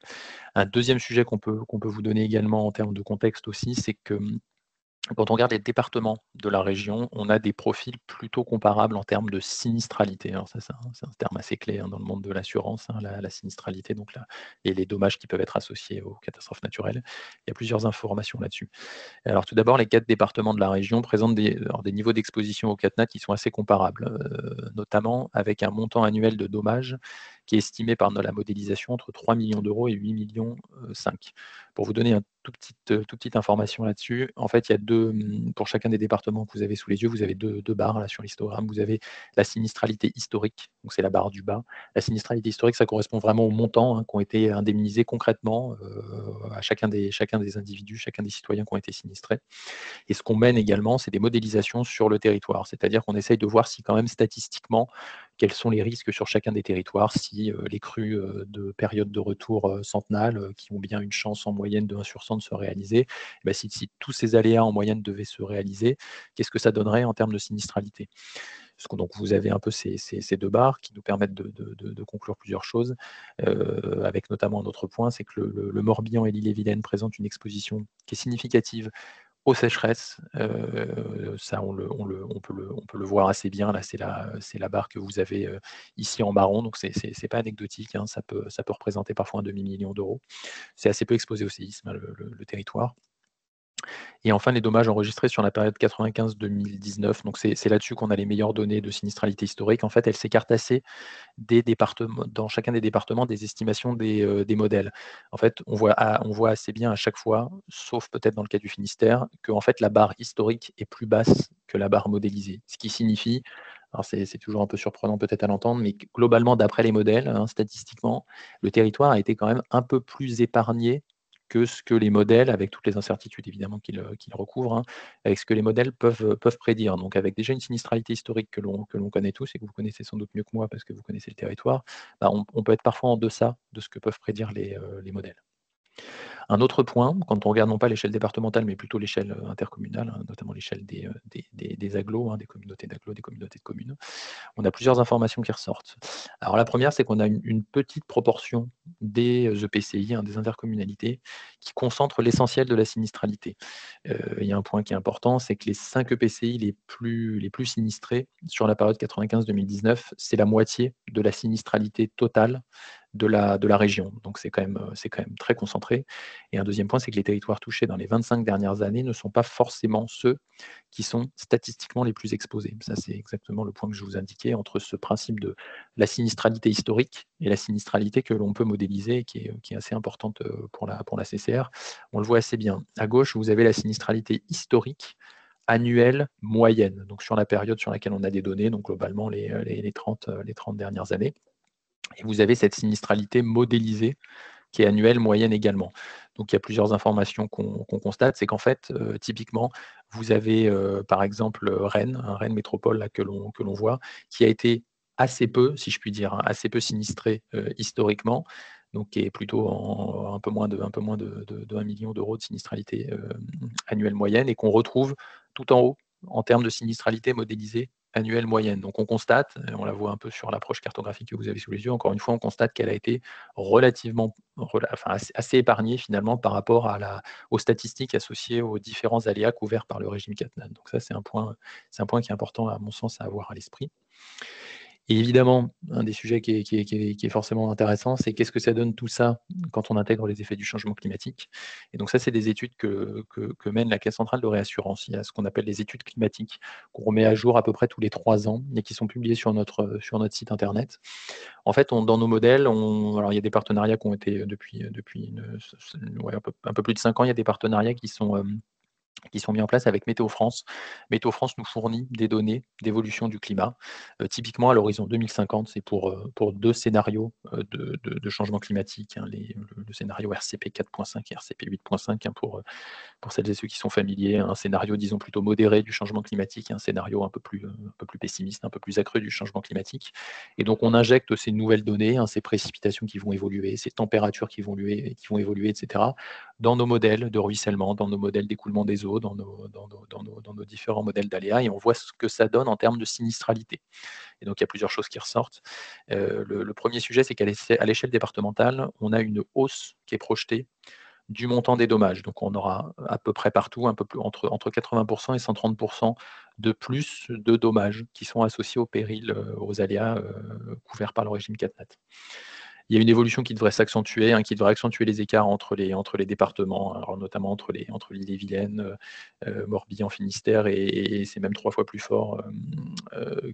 C: Un deuxième sujet qu'on peut vous donner également en termes de contexte aussi, c'est que quand on regarde les départements de la région, on a des profils plutôt comparables en termes de sinistralité. Alors ça, c'est un terme assez clé, hein, dans le monde de l'assurance, hein, la sinistralité, donc et les dommages qui peuvent être associés aux catastrophes naturelles. Il y a plusieurs informations là-dessus. Alors tout d'abord, les 4 départements de la région présentent des niveaux d'exposition au CatNat qui sont assez comparables, notamment avec un montant annuel de dommages qui est estimé par la modélisation entre 3 millions d'euros et 8 millions 5. Pour vous donner une toute petite information là-dessus, en fait, il y a pour chacun des départements que vous avez sous les yeux, vous avez deux barres là sur l'histogramme. Vous avez la sinistralité historique, donc c'est la barre du bas. La sinistralité historique, ça correspond vraiment aux montants qui ont été indemnisés concrètement à chacun des individus, chacun des citoyens qui ont été sinistrés. Et ce qu'on mène également, c'est des modélisations sur le territoire, c'est-à-dire qu'on essaye de voir si quand même statistiquement, quels sont les risques sur chacun des territoires, si les crues de période de retour centenale, qui ont bien une chance en moyenne de 1 sur 100 de se réaliser, si tous ces aléas en moyenne devaient se réaliser, qu'est-ce que ça donnerait en termes de sinistralité? Donc vous avez un peu ces deux barres qui nous permettent de conclure plusieurs choses, avec notamment un autre point, c'est que le Morbihan et l'Ille-et-Vilaine présentent une exposition qui est significative aux sécheresses. Ça, on peut le voir assez bien. Là, c'est la barre que vous avez ici en marron, donc c'est pas anecdotique, hein, ça peut représenter parfois un demi-million d'euros. C'est assez peu exposé au séisme, hein, le territoire. Et enfin, les dommages enregistrés sur la période 95-2019, donc c'est là-dessus qu'on a les meilleures données de sinistralité historique. En fait, elle s'écarte assez des départements, dans chacun des départements, des estimations des modèles. En fait, on voit assez bien à chaque fois, sauf peut-être dans le cas du Finistère, que en fait, la barre historique est plus basse que la barre modélisée. Ce qui signifie, alors c'est toujours un peu surprenant peut-être à l'entendre, mais globalement, d'après les modèles, hein, statistiquement, le territoire a été quand même un peu plus épargné que ce que les modèles, avec toutes les incertitudes évidemment qu'ils recouvrent, hein, avec ce que les modèles peuvent prédire. Donc avec déjà une sinistralité historique que l'on connaît tous et que vous connaissez sans doute mieux que moi parce que vous connaissez le territoire, on peut être parfois en deçà de ce que peuvent prédire les modèles. Un autre point, quand on regarde non pas l'échelle départementale, mais plutôt l'échelle intercommunale, hein, notamment l'échelle des agglos, hein, des communautés d'agglos, des communautés de communes, on a plusieurs informations qui ressortent. Alors la première, c'est qu'on a une petite proportion des EPCI, hein, des intercommunalités, qui concentrent l'essentiel de la sinistralité. Il y a un point qui est important, c'est que les 5 EPCI les plus sinistrés sur la période 95-2019, c'est la moitié de la sinistralité totale de la région. Donc c'est quand même très concentré. Et un deuxième point, c'est que les territoires touchés dans les 25 dernières années ne sont pas forcément ceux qui sont statistiquement les plus exposés. Ça, c'est exactement le point que je vous indiquais entre ce principe de la sinistralité historique et la sinistralité que l'on peut modéliser, qui est assez importante pour la CCR. On le voit assez bien. À gauche, vous avez la sinistralité historique annuelle moyenne, donc sur la période sur laquelle on a des données, donc globalement les 30 dernières années. Et vous avez cette sinistralité modélisée qui est annuelle moyenne également. Donc il y a plusieurs informations qu'on constate, c'est qu'en fait, typiquement, vous avez par exemple Rennes, Rennes Métropole là, que l'on voit, qui a été assez peu, si je puis dire, hein, assez peu sinistré historiquement, donc qui est plutôt un peu moins de 1 million d'euros de sinistralité annuelle moyenne, et qu'on retrouve tout en haut en termes de sinistralité modélisée annuelle moyenne. Donc on constate, on la voit un peu sur l'approche cartographique que vous avez sous les yeux, encore une fois, on constate qu'elle a été relativement, assez épargnée finalement par rapport aux statistiques associées aux différents aléas couverts par le régime CatNat. Donc ça, c'est un point qui est important à mon sens à avoir à l'esprit. Et évidemment, un des sujets qui est forcément intéressant, c'est qu'est-ce que ça donne tout ça quand on intègre les effets du changement climatique. Et donc ça, c'est des études que mène la Caisse centrale de réassurance. Il y a ce qu'on appelle les études climatiques, qu'on remet à jour à peu près tous les 3 ans et qui sont publiées sur notre site internet. En fait, dans nos modèles, alors il y a des partenariats qui ont été depuis un peu plus de 5 ans, il y a des partenariats qui sont mis en place avec Météo France. Météo France nous fournit des données d'évolution du climat. Typiquement, à l'horizon 2050, c'est pour 2 scénarios de changement climatique, hein, le scénario RCP 4.5 et RCP 8.5, hein, pour celles et ceux qui sont familiers, un scénario, disons, plutôt modéré du changement climatique, un scénario un peu plus pessimiste, un peu plus accru du changement climatique. Et donc, on injecte ces nouvelles données, hein, ces précipitations qui vont évoluer, ces températures qui vont évoluer, etc., dans nos modèles de ruissellement, dans nos modèles d'écoulement des eaux, dans nos différents modèles d'aléas, et on voit ce que ça donne en termes de sinistralité. Et donc, il y a plusieurs choses qui ressortent. Le premier sujet, c'est qu'à l'échelle départementale, on a une hausse qui est projetée du montant des dommages. Donc on aura à peu près partout un peu plus entre 80% et 130% de plus de dommages qui sont associés aux périls, aux aléas couverts par le régime CatNat. il y a une évolution qui devrait s'accentuer, qui devrait accentuer les écarts entre les départements, alors notamment entre l'Ille-et-Vilaine, Morbihan, Finistère, et c'est même 3 fois plus fort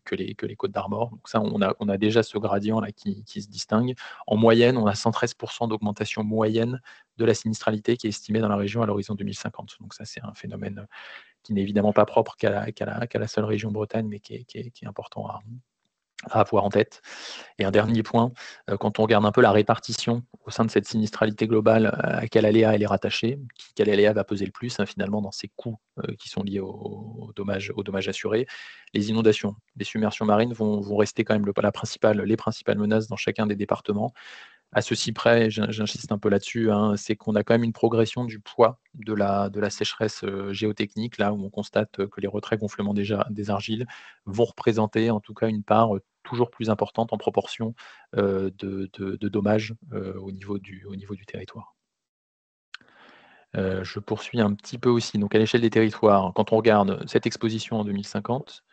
C: que les Côtes d'Armor. Donc ça, on a déjà ce gradient là qui se distingue. En moyenne, on a 113% d'augmentation moyenne de la sinistralité qui est estimée dans la région à l'horizon 2050. Donc ça, c'est un phénomène qui n'est évidemment pas propre qu'à la seule région Bretagne, mais qui est important à avoir en tête. Et un dernier point, quand on regarde un peu la répartition au sein de cette sinistralité globale, à quel aléa elle est rattachée, quel aléa va peser le plus finalement dans ces coûts qui sont liés aux dommages assurés. Les inondations, les submersions marines vont rester quand même les principales menaces dans chacun des départements. À ceci près, j'insiste un peu là-dessus, c'est qu'on a quand même une progression du poids de la sécheresse géotechnique, là où on constate que les retraits gonflements des argiles vont représenter en tout cas une part toujours plus importante en proportion de dommages au niveau du territoire. Je poursuis un petit peu aussi. Donc à l'échelle des territoires, quand on regarde cette exposition en 2050,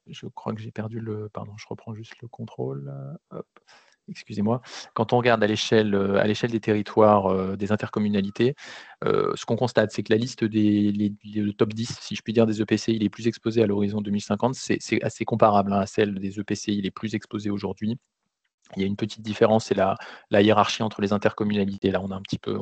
C: je crois que j'ai perdu pardon, je reprends juste le contrôle. Hop. Excusez-moi. Quand on regarde à l'échelle des territoires, des intercommunalités, ce qu'on constate, c'est que la liste le top 10, si je puis dire, des EPCI les plus exposés à l'horizon 2050, c'est assez comparable à celle des EPCI les plus exposés aujourd'hui. Il y a une petite différence, c'est la hiérarchie entre les intercommunalités. Là, on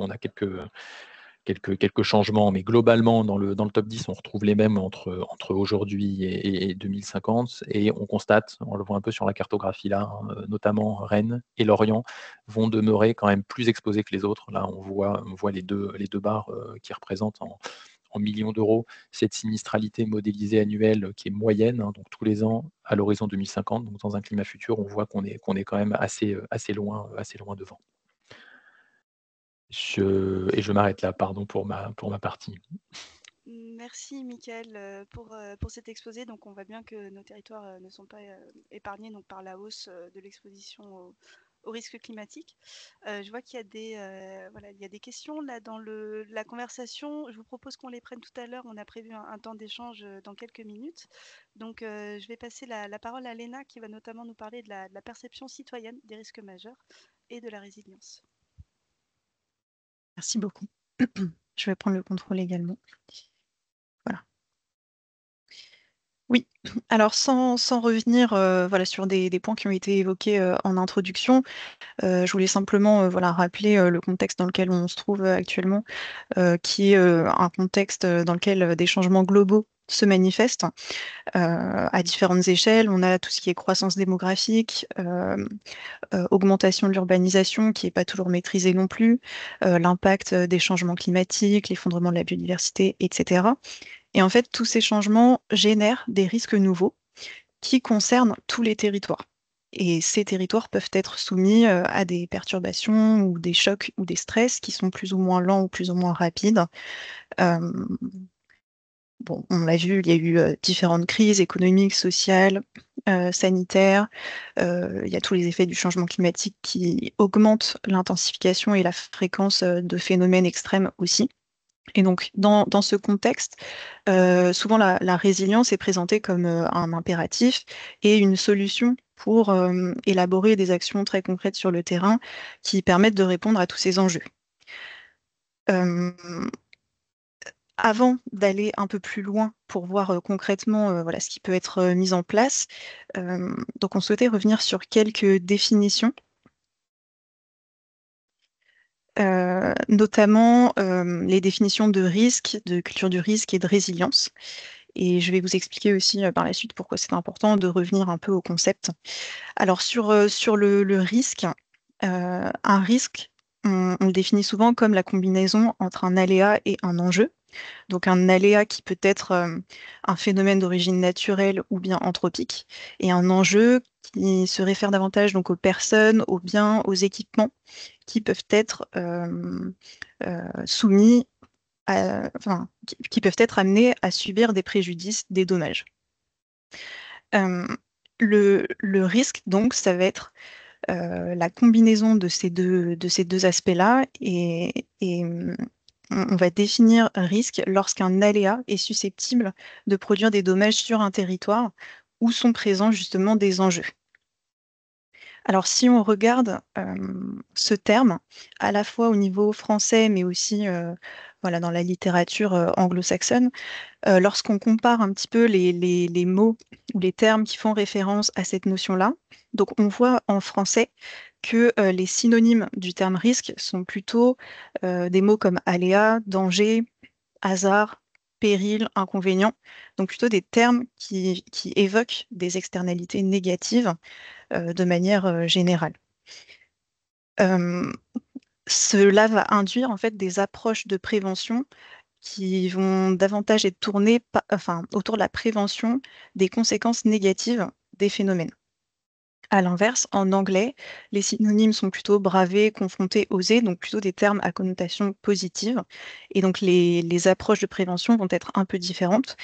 C: a quelques changements, mais globalement, dans le top 10, on retrouve les mêmes entre aujourd'hui et 2050. Et on constate, on le voit un peu sur la cartographie là, notamment Rennes et Lorient vont demeurer quand même plus exposés que les autres. Là, on voit les deux barres qui représentent en millions d'euros cette sinistralité modélisée annuelle qui est moyenne, donc tous les ans à l'horizon 2050. Donc dans un climat futur, on voit qu'on est quand même assez loin devant. Je m'arrête là, pardon pour ma partie.
B: Merci Mickaël pour cet exposé. Donc on voit bien que nos territoires ne sont pas épargnés donc, par la hausse de l'exposition aux risques climatiques. Je vois qu'il y a des questions là dans la conversation. Je vous propose qu'on les prenne tout à l'heure. On a prévu un temps d'échange dans quelques minutes. Donc je vais passer la parole à Léna qui va notamment nous parler de la perception citoyenne des risques majeurs et de la résilience.
D: Merci beaucoup. Je vais prendre le contrôle également. Voilà. Oui, alors sans revenir sur des points qui ont été évoqués en introduction, je voulais simplement rappeler le contexte dans lequel on se trouve actuellement, qui est un contexte dans lequel des changements globaux se manifestent à différentes échelles. On a tout ce qui est croissance démographique, augmentation de l'urbanisation qui n'est pas toujours maîtrisée non plus, l'impact des changements climatiques, l'effondrement de la biodiversité, etc. Et en fait, tous ces changements génèrent des risques nouveaux qui concernent tous les territoires. Et ces territoires peuvent être soumis à des perturbations ou des chocs ou des stress qui sont plus ou moins lents ou plus ou moins rapides. Bon, on l'a vu, il y a eu différentes crises économiques, sociales, sanitaires. Il y a tous les effets du changement climatique qui augmentent l'intensification et la fréquence de phénomènes extrêmes aussi. Et donc, dans ce contexte, souvent la résilience est présentée comme un impératif et une solution pour élaborer des actions très concrètes sur le terrain qui permettent de répondre à tous ces enjeux. Avant d'aller un peu plus loin pour voir concrètement ce qui peut être mis en place, donc on souhaitait revenir sur quelques définitions. Notamment les définitions de risque, de culture du risque et de résilience. Et je vais vous expliquer aussi par la suite pourquoi c'est important de revenir un peu au concept. Alors sur le risque, un risque, on le définit souvent comme la combinaison entre un aléa et un enjeu. Donc un aléa qui peut être un phénomène d'origine naturelle ou bien anthropique, et un enjeu qui se réfère davantage donc aux personnes, aux biens, aux équipements qui peuvent être soumis qui peuvent être amenés à subir des préjudices, des dommages. Le risque, donc, ça va être la combinaison de ces deux aspects-là, et on va définir un risque lorsqu'un aléa est susceptible de produire des dommages sur un territoire où sont présents justement des enjeux. Alors, si on regarde ce terme, à la fois au niveau français, mais aussi voilà, dans la littérature anglo-saxonne, lorsqu'on compare un petit peu les mots ou les termes qui font référence à cette notion-là, donc on voit en français que les synonymes du terme risque sont plutôt des mots comme aléa, danger, hasard, péril, inconvénient, donc plutôt des termes qui évoquent des externalités négatives de manière générale. Cela va induire en fait des approches de prévention qui vont davantage être tournées autour de la prévention des conséquences négatives des phénomènes. À l'inverse, en anglais, les synonymes sont plutôt braver, confronter, oser, donc plutôt des termes à connotation positive. Et donc les approches de prévention vont être un peu différentes.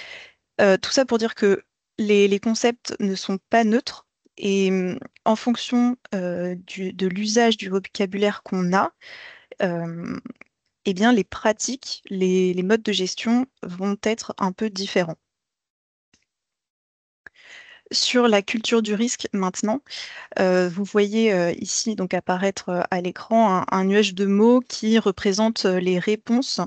D: Tout ça pour dire que les concepts ne sont pas neutres et en fonction de l'usage du vocabulaire qu'on a, eh bien, les pratiques, les modes de gestion vont être un peu différents. Sur la culture du risque maintenant, vous voyez ici donc apparaître à l'écran un nuage de mots qui représente les réponses,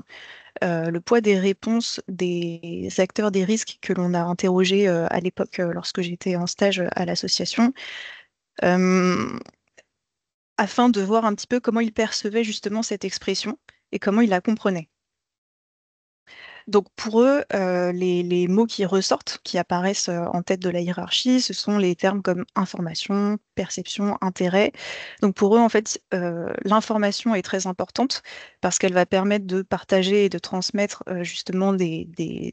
D: le poids des réponses des acteurs des risques que l'on a interrogés à l'époque lorsque j'étais en stage à l'association, afin de voir un petit peu comment ils percevaient justement cette expression et comment ils la comprenaient. Donc pour eux, les mots qui ressortent, qui apparaissent en tête de la hiérarchie, ce sont les termes comme information, perception, intérêt. Donc pour eux, en fait, l'information est très importante parce qu'elle va permettre de partager et de transmettre justement des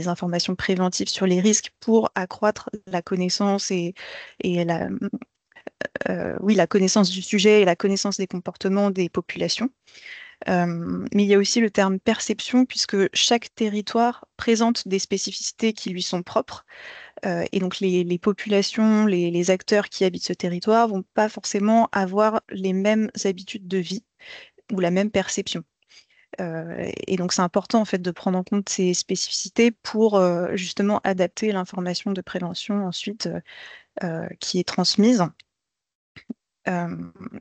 D: informations préventives sur les risques pour accroître la connaissance et la connaissance du sujet et la connaissance des comportements des populations. Mais il y a aussi le terme perception, puisque chaque territoire présente des spécificités qui lui sont propres. Et donc les populations, les acteurs qui habitent ce territoire vont pas forcément avoir les mêmes habitudes de vie ou la même perception. Et donc c'est important en fait de prendre en compte ces spécificités pour justement adapter l'information de prévention ensuite qui est transmise.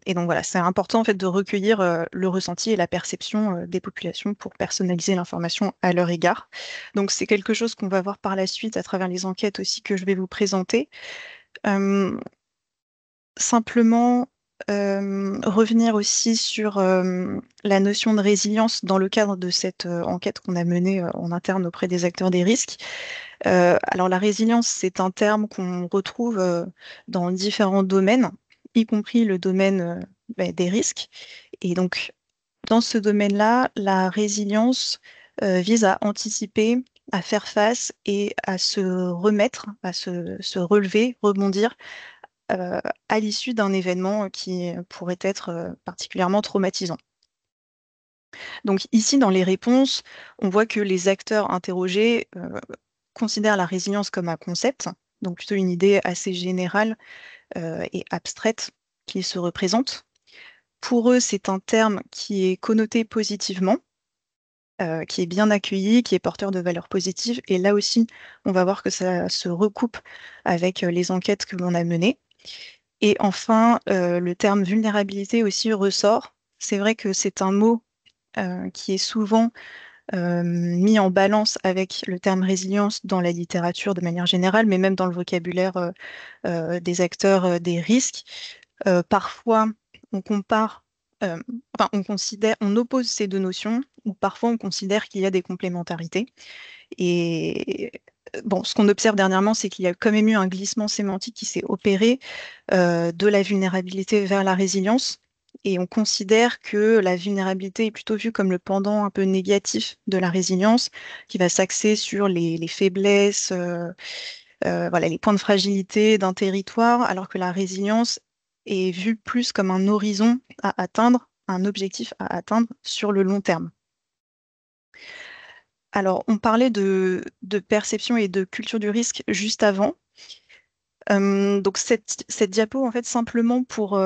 D: Et donc voilà, c'est important en fait de recueillir le ressenti et la perception des populations pour personnaliser l'information à leur égard. Donc c'est quelque chose qu'on va voir par la suite à travers les enquêtes aussi que je vais vous présenter. Simplement revenir aussi sur la notion de résilience dans le cadre de cette enquête qu'on a menée en interne auprès des acteurs des risques. Alors la résilience, c'est un terme qu'on retrouve dans différents domaines, y compris le domaine des risques. Et donc, dans ce domaine-là, la résilience vise à anticiper, à faire face et à se remettre, à se relever, rebondir à l'issue d'un événement qui pourrait être particulièrement traumatisant. Donc ici, dans les réponses, on voit que les acteurs interrogés considèrent la résilience comme un concept, donc plutôt une idée assez générale et abstraite qui se représente. Pour eux, c'est un terme qui est connoté positivement, qui est bien accueilli, qui est porteur de valeurs positives. Et là aussi, on va voir que ça se recoupe avec les enquêtes que l'on a menées. Et enfin, le terme vulnérabilité aussi ressort. C'est vrai que c'est un mot qui est souvent mis en balance avec le terme résilience dans la littérature de manière générale, mais même dans le vocabulaire des acteurs des risques. Parfois, on compare, on oppose ces deux notions, ou parfois on considère qu'il y a des complémentarités. Et bon, ce qu'on observe dernièrement, c'est qu'il y a quand même eu un glissement sémantique qui s'est opéré de la vulnérabilité vers la résilience. Et on considère que la vulnérabilité est plutôt vue comme le pendant un peu négatif de la résilience, qui va s'axer sur les faiblesses, voilà, les points de fragilité d'un territoire, alors que la résilience est vue plus comme un horizon à atteindre, un objectif à atteindre sur le long terme. Alors, on parlait de perception et de culture du risque juste avant. Donc cette diapo, en fait, simplement pour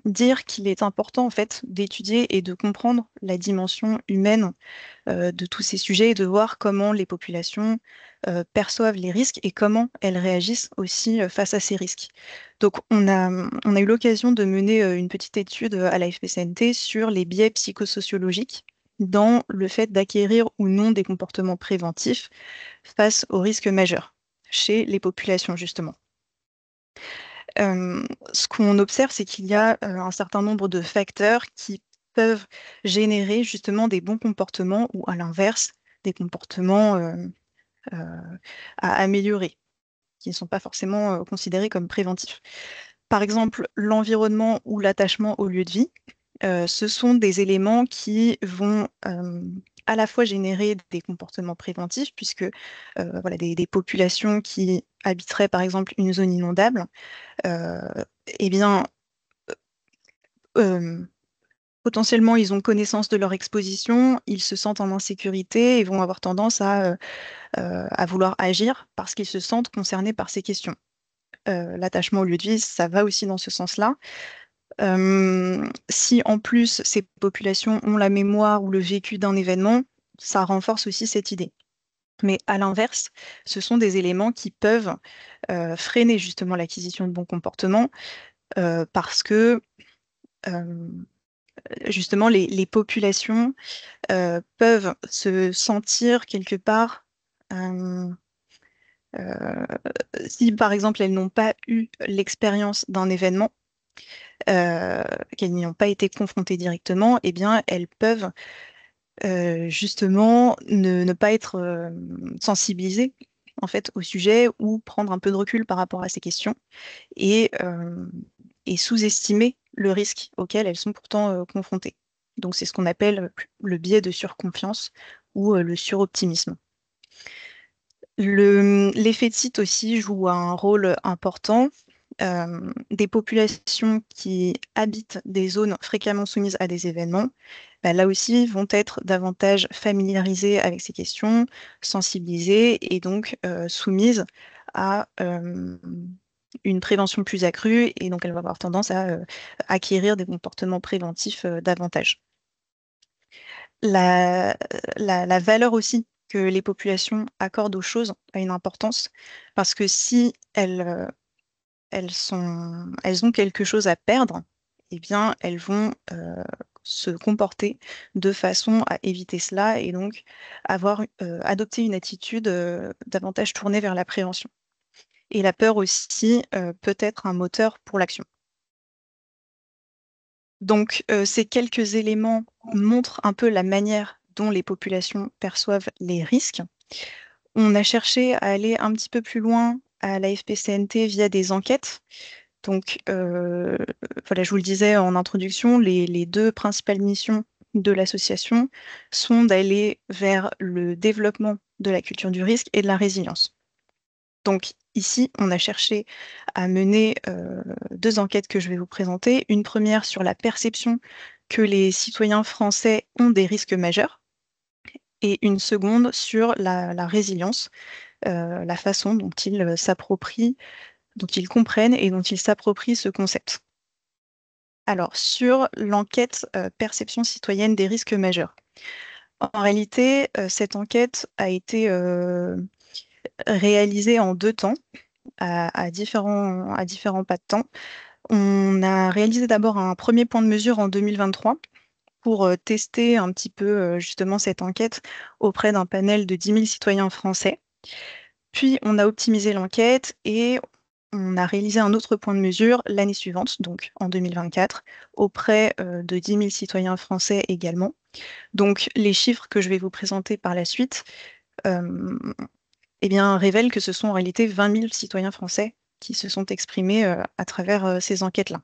D: dire qu'il est important en fait d'étudier et de comprendre la dimension humaine de tous ces sujets et de voir comment les populations perçoivent les risques et comment elles réagissent aussi face à ces risques. Donc, on a eu l'occasion de mener une petite étude à la FPCNT sur les biais psychosociologiques dans le fait d'acquérir ou non des comportements préventifs face aux risques majeurs chez les populations, justement. Ce qu'on observe, c'est qu'il y a un certain nombre de facteurs qui peuvent générer justement des bons comportements ou à l'inverse, des comportements à améliorer, qui ne sont pas forcément considérés comme préventifs. Par exemple, l'environnement ou l'attachement au lieu de vie, ce sont des éléments qui vont à la fois générer des comportements préventifs, puisque voilà, des populations qui habiteraient par exemple une zone inondable, eh bien, potentiellement, ils ont connaissance de leur exposition, ils se sentent en insécurité et vont avoir tendance à vouloir agir parce qu'ils se sentent concernés par ces questions. L'attachement au lieu de vie, ça va aussi dans ce sens-là. Si en plus ces populations ont la mémoire ou le vécu d'un événement, ça renforce aussi cette idée. Mais à l'inverse, ce sont des éléments qui peuvent freiner justement l'acquisition de bons comportements parce que justement les populations peuvent se sentir quelque part, si par exemple elles n'ont pas eu l'expérience d'un événement, qu'elles n'y ont pas été confrontées directement, eh bien elles peuvent justement ne pas être sensibilisées en fait au sujet ou prendre un peu de recul par rapport à ces questions et, et sous-estimer le risque auquel elles sont pourtant confrontées. Donc c'est ce qu'on appelle le biais de surconfiance ou le suroptimisme. L'effet de site aussi joue un rôle important. Des populations qui habitent des zones fréquemment soumises à des événements, bah, là aussi vont être davantage familiarisées avec ces questions, sensibilisées et donc soumises à une prévention plus accrue et donc elles vont avoir tendance à acquérir des comportements préventifs davantage. La valeur aussi que les populations accordent aux choses a une importance parce que si elles ont quelque chose à perdre, eh bien, elles vont se comporter de façon à éviter cela et donc adopter une attitude davantage tournée vers la prévention. Et la peur aussi peut être un moteur pour l'action. Donc, ces quelques éléments montrent un peu la manière dont les populations perçoivent les risques. On a cherché à aller un petit peu plus loin à la FPCNT via des enquêtes. Donc, voilà, je vous le disais en introduction, les deux principales missions de l'association sont d'aller vers le développement de la culture du risque et de la résilience. Donc, ici, on a cherché à mener deux enquêtes que je vais vous présenter. Une première sur la perception que les citoyens français ont des risques majeurs et une seconde sur la résilience, la façon dont ils s'approprient, dont ils comprennent et dont ils s'approprient ce concept. Alors, sur l'enquête perception citoyenne des risques majeurs. En réalité, cette enquête a été réalisée en 2 temps, à différents pas de temps. On a réalisé d'abord un premier point de mesure en 2023 pour tester un petit peu justement cette enquête auprès d'un panel de 10 000 citoyens français. Puis on a optimisé l'enquête et on a réalisé un autre point de mesure l'année suivante, donc en 2024, auprès de 10 000 citoyens français également. Donc les chiffres que je vais vous présenter par la suite eh bien, révèlent que ce sont en réalité 20 000 citoyens français qui se sont exprimés à travers ces enquêtes-là.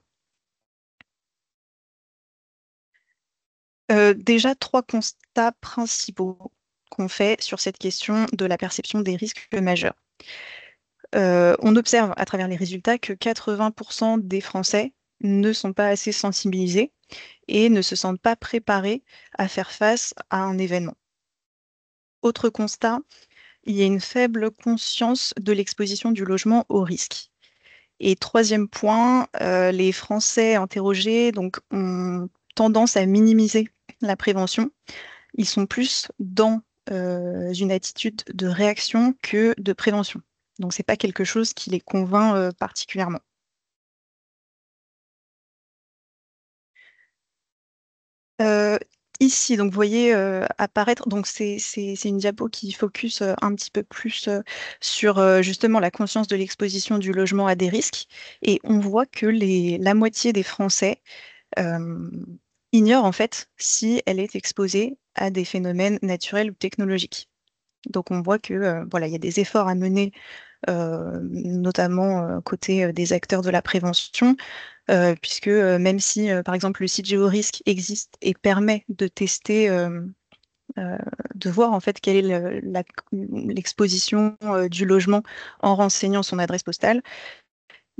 D: Déjà, 3 constats principaux qu'on fait sur cette question de la perception des risques majeurs. On observe à travers les résultats que 80% des Français ne sont pas assez sensibilisés et ne se sentent pas préparés à faire face à un événement. Autre constat, il y a une faible conscience de l'exposition du logement au risque. Et troisième point, les Français interrogés donc, ont tendance à minimiser la prévention. Ils sont plus dans une attitude de réaction que de prévention. Donc, c'est pas quelque chose qui les convainc particulièrement. Ici, donc vous voyez apparaître, donc c'est une diapo qui focus un petit peu plus sur justement la conscience de l'exposition du logement à des risques. Et on voit que la moitié des Français ignore en fait si elle est exposée à des phénomènes naturels ou technologiques. Donc on voit que voilà, il y a des efforts à mener, notamment côté des acteurs de la prévention, puisque même si par exemple le site GeoRisque existe et permet de tester, de voir en fait quelle est l'exposition du logement en renseignant son adresse postale,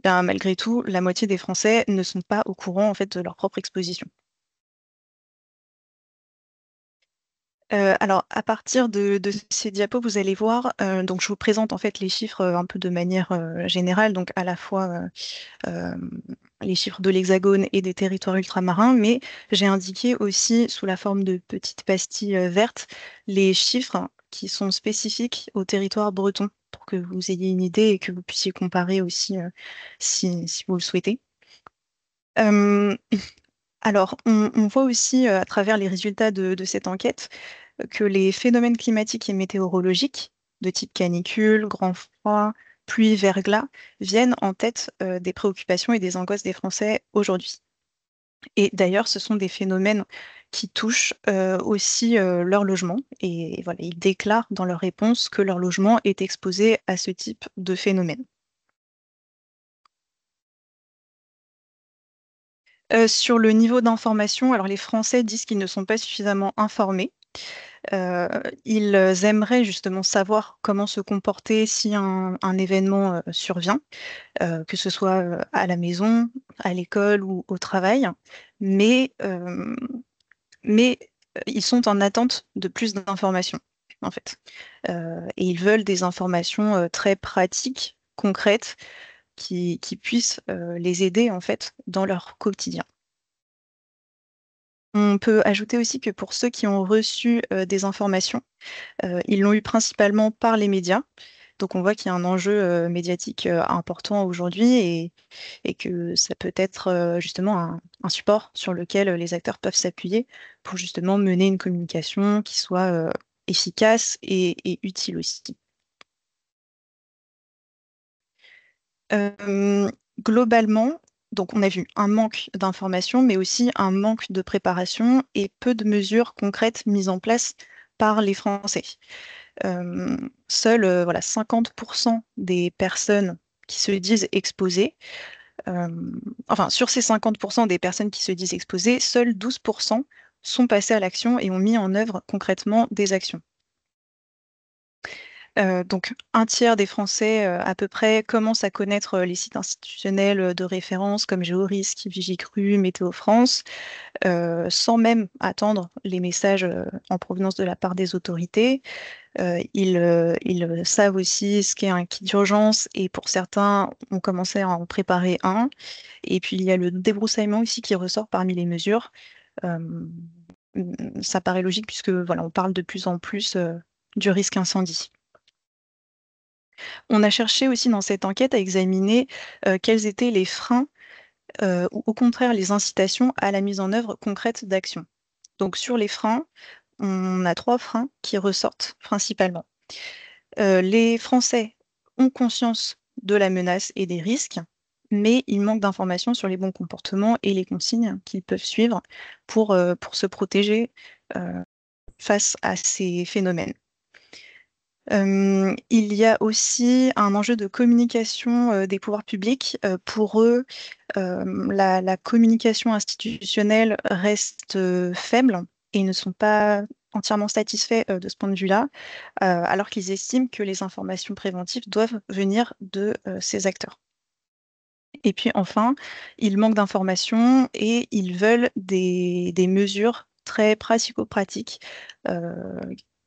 D: ben, malgré tout, la moitié des Français ne sont pas au courant en fait de leur propre exposition. Alors, à partir de ces diapos, vous allez voir, donc je vous présente en fait les chiffres un peu de manière générale, donc à la fois euh, les chiffres de l'Hexagone et des territoires ultramarins, mais j'ai indiqué aussi sous la forme de petites pastilles vertes les chiffres qui sont spécifiques au territoire breton pour que vous ayez une idée et que vous puissiez comparer aussi si vous le souhaitez. Alors, on voit aussi à travers les résultats de cette enquête que les phénomènes climatiques et météorologiques de type canicule, grand froid, pluie, verglas viennent en tête des préoccupations et des angoisses des Français aujourd'hui. Et d'ailleurs, ce sont des phénomènes qui touchent aussi leur logement. Et voilà, ils déclarent dans leur réponse que leur logement est exposé à ce type de phénomène. Sur le niveau d'information, alors les Français disent qu'ils ne sont pas suffisamment informés. Ils aimeraient justement savoir comment se comporter si un événement survient, que ce soit à la maison, à l'école ou au travail. Mais, euh, mais ils sont en attente de plus d'informations, en fait. Et ils veulent des informations très pratiques, concrètes, qui puissent les aider, en fait, dans leur quotidien. On peut ajouter aussi que pour ceux qui ont reçu des informations, ils l'ont eu principalement par les médias. Donc on voit qu'il y a un enjeu médiatique important aujourd'hui et que ça peut être justement un support sur lequel les acteurs peuvent s'appuyer pour justement mener une communication qui soit efficace et utile aussi. Globalement, donc on a vu un manque d'informations, mais aussi un manque de préparation et peu de mesures concrètes mises en place par les Français. Seuls voilà, 50% des personnes qui se disent exposées, enfin sur ces 50% des personnes qui se disent exposées, seuls 12% sont passés à l'action et ont mis en œuvre concrètement des actions. Donc, un tiers des Français, à peu près, commencent à connaître les sites institutionnels de référence comme GeoRisque, Vigicru, Météo France, sans même attendre les messages en provenance de la part des autorités. Ils savent aussi ce qu'est un kit d'urgence et pour certains, ont commencé à en préparer un. Et puis, il y a le débroussaillement aussi qui ressort parmi les mesures. Ça paraît logique puisque voilà, on parle de plus en plus du risque incendie. On a cherché aussi dans cette enquête à examiner quels étaient les freins ou au contraire les incitations à la mise en œuvre concrète d'actions. Donc sur les freins, on a 3 freins qui ressortent principalement. Les Français ont conscience de la menace et des risques, mais il manque d'informations sur les bons comportements et les consignes qu'ils peuvent suivre pour se protéger face à ces phénomènes. Il y a aussi un enjeu de communication des pouvoirs publics. Pour eux, la communication institutionnelle reste faible et ils ne sont pas entièrement satisfaits de ce point de vue-là, alors qu'ils estiment que les informations préventives doivent venir de ces acteurs. Et puis enfin, ils manquent d'informations et ils veulent des mesures très pratico-pratiques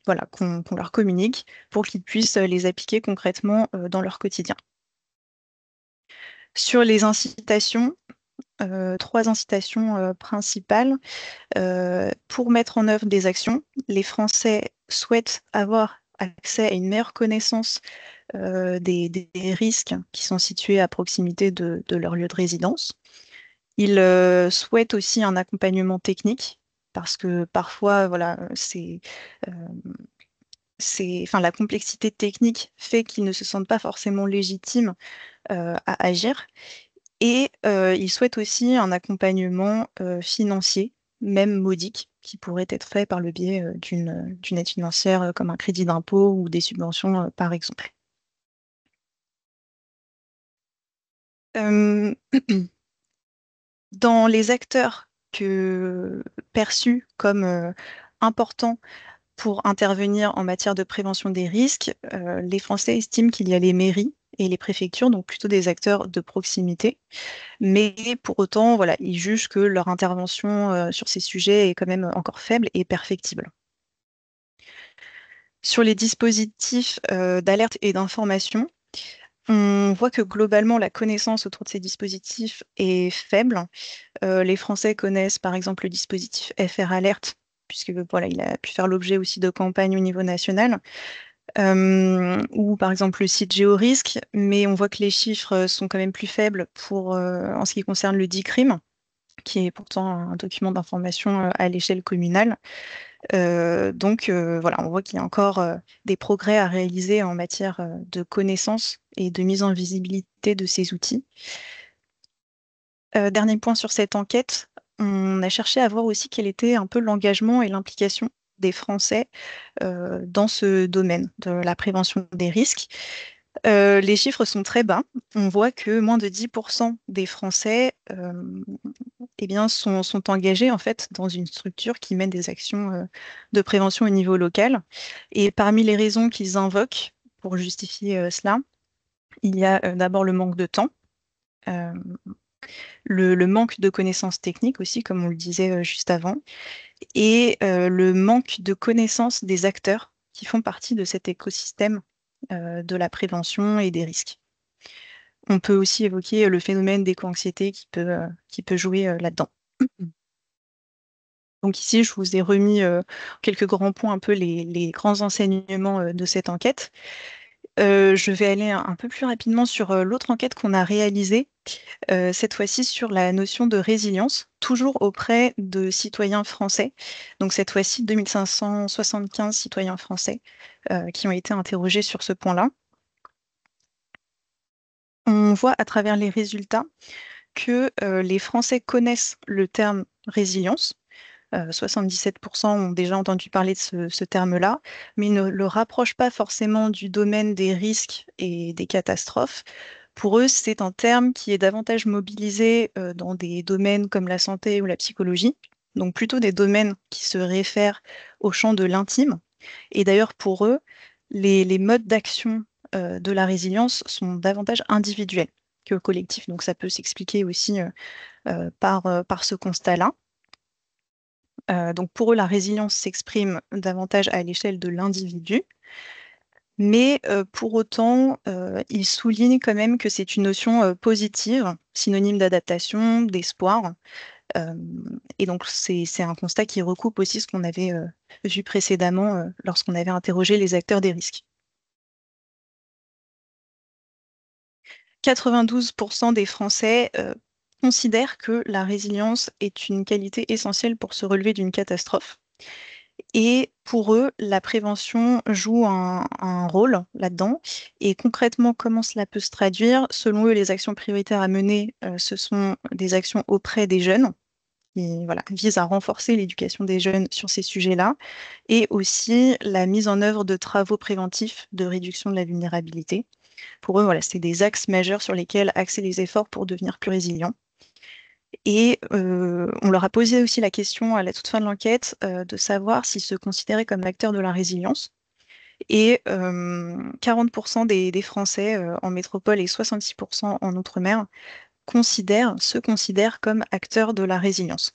D: voilà, qu'on leur communique pour qu'ils puissent les appliquer concrètement dans leur quotidien. Sur les incitations, 3 incitations principales. Pour mettre en œuvre des actions, les Français souhaitent avoir accès à une meilleure connaissance des risques qui sont situés à proximité de leur lieu de résidence. Ils souhaitent aussi un accompagnement technique parce que parfois, voilà, la complexité technique fait qu'ils ne se sentent pas forcément légitimes à agir. Et ils souhaitent aussi un accompagnement financier, même modique, qui pourrait être fait par le biais d'une aide financière comme un crédit d'impôt ou des subventions, par exemple. Dans les acteurs perçus comme importants pour intervenir en matière de prévention des risques, les Français estiment qu'il y a les mairies et les préfectures, donc plutôt des acteurs de proximité. Mais pour autant, voilà, ils jugent que leur intervention sur ces sujets est quand même encore faible et perfectible. Sur les dispositifs d'alerte et d'information, on voit que globalement, la connaissance autour de ces dispositifs est faible. Les Français connaissent par exemple le dispositif FR Alert, puisque voilà, il a pu faire l'objet aussi de campagnes au niveau national, ou par exemple le site GeoRisque, mais on voit que les chiffres sont quand même plus faibles en ce qui concerne le DICRIM, qui est pourtant un document d'information à l'échelle communale. Donc voilà, on voit qu'il y a encore des progrès à réaliser en matière de connaissance et de mise en visibilité de ces outils. Dernier point sur cette enquête, on a cherché à voir aussi quel était un peu l'engagement et l'implication des Français dans ce domaine de la prévention des risques. Les chiffres sont très bas. On voit que moins de 10% des Français sont engagés en fait dans une structure qui mène des actions de prévention au niveau local. Et parmi les raisons qu'ils invoquent pour justifier cela, il y a d'abord le manque de temps, le manque de connaissances techniques aussi, comme on le disait juste avant, et le manque de connaissances des acteurs qui font partie de cet écosystème de la prévention et des risques. On peut aussi évoquer le phénomène d'éco-anxiété qui peut jouer là-dedans. Donc ici, je vous ai remis quelques grands points, un peu les grands enseignements de cette enquête. Je vais aller un peu plus rapidement sur l'autre enquête qu'on a réalisée, cette fois-ci sur la notion de résilience, toujours auprès de citoyens français. Donc cette fois-ci, 2575 citoyens français qui ont été interrogés sur ce point-là. On voit à travers les résultats que les Français connaissent le terme résilience. 77% ont déjà entendu parler de ce terme-là, mais ils ne le rapprochent pas forcément du domaine des risques et des catastrophes. Pour eux, c'est un terme qui est davantage mobilisé dans des domaines comme la santé ou la psychologie, donc plutôt des domaines qui se réfèrent au champ de l'intime. Et d'ailleurs, pour eux, les modes d'action de la résilience sont davantage individuels que collectifs. Donc ça peut s'expliquer aussi par ce constat-là. Donc pour eux, la résilience s'exprime davantage à l'échelle de l'individu, mais pour autant, ils soulignent quand même que c'est une notion positive, synonyme d'adaptation, d'espoir. Et donc c'est un constat qui recoupe aussi ce qu'on avait vu précédemment lorsqu'on avait interrogé les acteurs des risques. 92% des Français considèrent que la résilience est une qualité essentielle pour se relever d'une catastrophe. Et pour eux, la prévention joue un rôle là-dedans. Et concrètement, comment cela peut se traduire? Selon eux, les actions prioritaires à mener, ce sont des actions auprès des jeunes, qui visent à renforcer l'éducation des jeunes sur ces sujets-là, et aussi la mise en œuvre de travaux préventifs de réduction de la vulnérabilité. Pour eux, c'est des axes majeurs sur lesquels axer les efforts pour devenir plus résilients. Et on leur a posé aussi la question à la toute fin de l'enquête de savoir s'ils se considéraient comme acteurs de la résilience. Et 40% des Français en métropole et 66% en Outre-mer se considèrent comme acteurs de la résilience.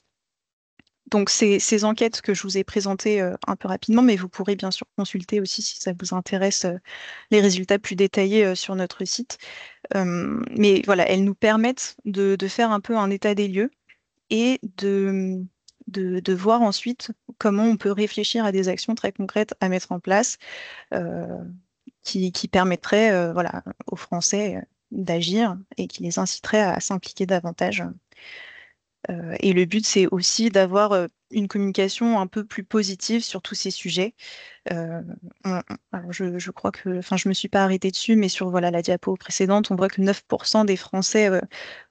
D: Donc ces enquêtes que je vous ai présentées un peu rapidement, mais vous pourrez bien sûr consulter aussi si ça vous intéresse les résultats plus détaillés sur notre site. Mais voilà, elles nous permettent de faire un peu un état des lieux et de voir ensuite comment on peut réfléchir à des actions très concrètes à mettre en place qui permettraient voilà, aux Français d'agir et qui les inciteraient à s'impliquer davantage. Et le but, c'est aussi d'avoir une communication un peu plus positive sur tous ces sujets. Alors je crois que, enfin, je me suis pas arrêtée dessus, mais sur voilà, la diapo précédente, on voit que 9% des Français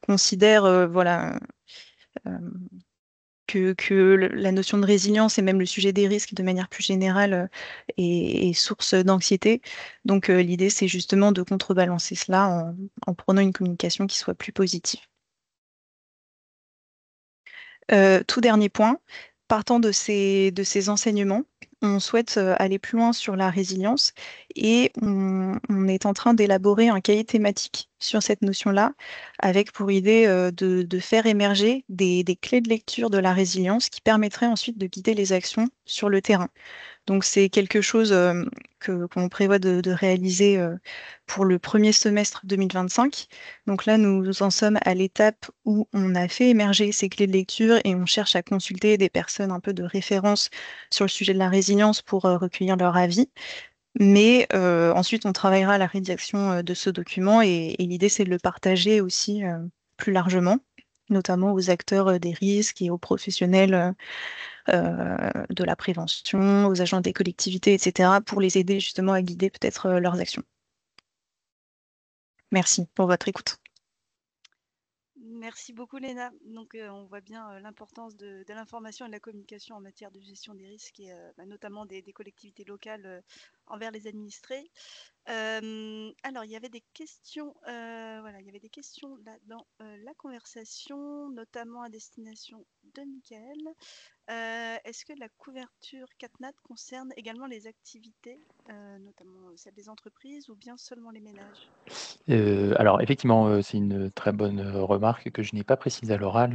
D: considèrent voilà, que la notion de résilience et même le sujet des risques de manière plus générale est source d'anxiété. Donc l'idée, c'est justement de contrebalancer cela en prenant une communication qui soit plus positive. Tout dernier point, partant de ces enseignements, on souhaite aller plus loin sur la résilience et on est en train d'élaborer un cahier thématique sur cette notion-là, avec pour idée de faire émerger des clés de lecture de la résilience qui permettraient ensuite de guider les actions sur le terrain. Donc c'est quelque chose qu'on prévoit de réaliser pour le premier semestre 2025. Donc là, nous en sommes à l'étape où on a fait émerger ces clés de lecture et on cherche à consulter des personnes un peu de référence sur le sujet de la résilience pour recueillir leur avis. Mais ensuite, on travaillera à la rédaction de ce document et l'idée, c'est de le partager aussi plus largement, notamment aux acteurs des risques et aux professionnels de la prévention, aux agents des collectivités, etc., pour les aider justement à guider peut-être leurs actions. Merci pour votre écoute.
B: Merci beaucoup Léna. Donc on voit bien l'importance de l'information et de la communication en matière de gestion des risques et notamment des collectivités locales envers les administrés. Alors il y avait des questions, voilà, il y avait des questions là dans la conversation, notamment à destination de Michael. Est-ce que la couverture CatNat concerne également les activités, notamment celles des entreprises, ou bien seulement les ménages?
C: Alors effectivement, c'est une très bonne remarque que je n'ai pas précisée à l'oral.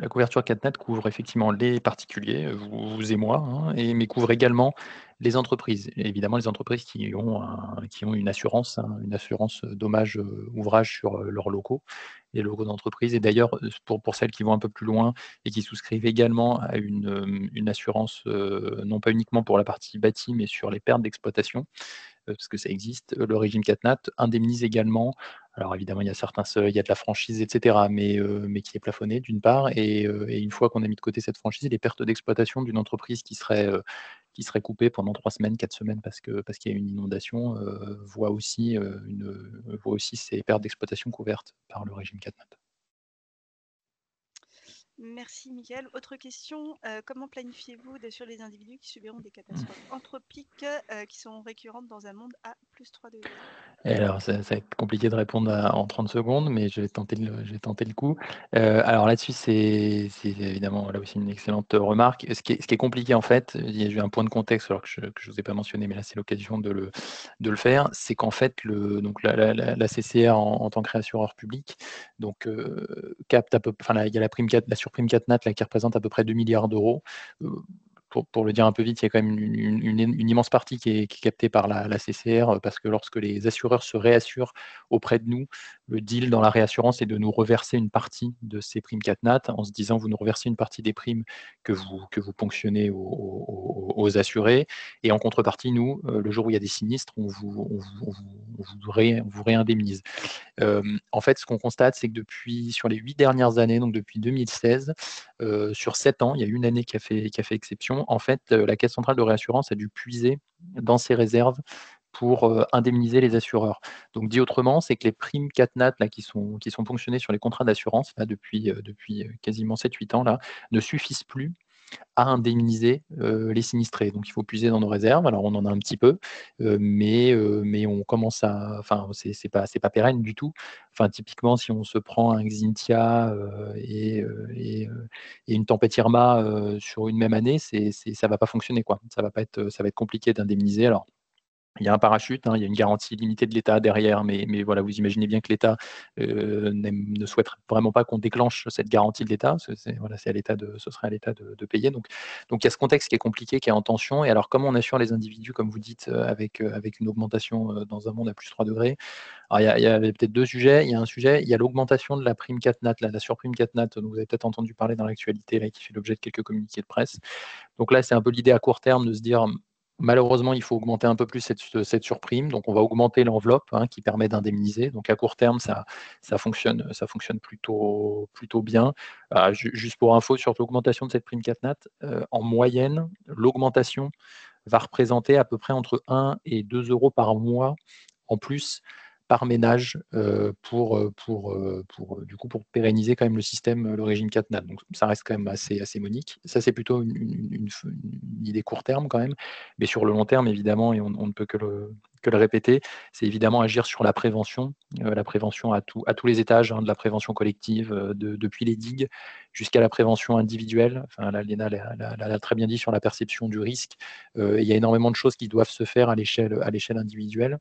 C: La couverture CatNat couvre effectivement les particuliers, vous et moi, hein, mais couvre également les entreprises. Et évidemment, les entreprises qui ont une assurance, hein, dommage ouvrage sur leurs locaux, les locaux d'entreprise. Et d'ailleurs, pour celles qui vont un peu plus loin et qui souscrivent également à une assurance, non pas uniquement pour la partie bâtie, mais sur les pertes d'exploitation, parce que ça existe. Le régime CatNat indemnise également, alors évidemment il y a certains seuils, il y a de la franchise et cetera, mais qui est plafonné d'une part et une fois qu'on a mis de côté cette franchise, les pertes d'exploitation d'une entreprise qui serait coupée pendant 3 semaines, 4 semaines parce qu'il y a une inondation, voit aussi ces pertes d'exploitation couvertes par le régime CatNat.
B: Merci Mickaël. Autre question, comment planifiez-vous d'assurer les individus qui subiront des catastrophes anthropiques qui sont récurrentes dans un monde à +3 degrés?
C: Et alors ça va être compliqué de répondre en 30 secondes, mais je vais tenter le coup. Alors là-dessus, c'est évidemment là aussi une excellente remarque. Ce qui est compliqué en fait, il y a eu un point de contexte alors que je ne vous ai pas mentionné, mais là c'est l'occasion de le faire, c'est qu'en fait donc la CCR en tant que réassureur public donc capte il y a la surprime CatNat là qui représente à peu près 2 milliards d'euros. Pour le dire un peu vite, il y a quand même une immense partie qui est captée par la CCR, parce que lorsque les assureurs se réassurent auprès de nous, le deal dans la réassurance est de nous reverser une partie de ces primes CatNat en se disant: «Vous nous reversez une partie des primes que vous ponctionnez aux assurés et en contrepartie, nous, le jour où il y a des sinistres, on vous réindemnise». En fait, ce qu'on constate, c'est que sur les 8 dernières années, donc depuis 2016, sur 7 ans, il y a une année qui a fait exception. En fait, la Caisse centrale de réassurance a dû puiser dans ses réserves pour indemniser les assureurs. Donc dit autrement, c'est que les primes CatNat là, qui sont ponctionnées sur les contrats d'assurance là, depuis quasiment 7-8 ans là, ne suffisent plus à indemniser les sinistrés. Donc il faut puiser dans nos réserves. Alors on en a un petit peu, mais on commence à, enfin c'est pas pérenne du tout. Enfin typiquement si on se prend un Xynthia et une tempête Irma sur une même année, ça va pas fonctionner quoi. Ça va être compliqué d'indemniser. Alors Il y a un parachute, il y a une garantie limitée de l'État derrière, mais voilà, vous imaginez bien que l'État ne souhaite vraiment pas qu'on déclenche cette garantie de l'État. Voilà, ce serait à l'État de payer. Donc il y a ce contexte qui est compliqué, qui est en tension. Et alors, comment on assure les individus, comme vous dites, avec une augmentation dans un monde à plus 3 degrés? Alors, il y avait peut-être deux sujets. Il y a un sujet, il y a l'augmentation de la prime CatNat, la surprime CatNat, dont vous avez peut-être entendu parler dans l'actualité, là, qui fait l'objet de quelques communiqués de presse. Donc là, c'est un peu l'idée à court terme de se dire, malheureusement, il faut augmenter un peu plus cette surprime. Donc, on va augmenter l'enveloppe qui permet d'indemniser. Donc, à court terme, ça fonctionne plutôt bien. Juste pour info, sur l'augmentation de cette prime CatNat, en moyenne, l'augmentation va représenter à peu près entre 1 et 2 euros par mois en plus par ménage pour pérenniser quand même le système, le régime CatNat. Donc ça reste quand même assez monique. Ça, c'est plutôt une idée court terme quand même. Mais sur le long terme, évidemment, et on ne peut que le répéter, c'est évidemment agir sur la prévention à tous les étages, de la prévention collective, depuis les digues jusqu'à la prévention individuelle. Enfin, là, Léna l'a très bien dit sur la perception du risque. Il y a énormément de choses qui doivent se faire à l'échelle individuelle.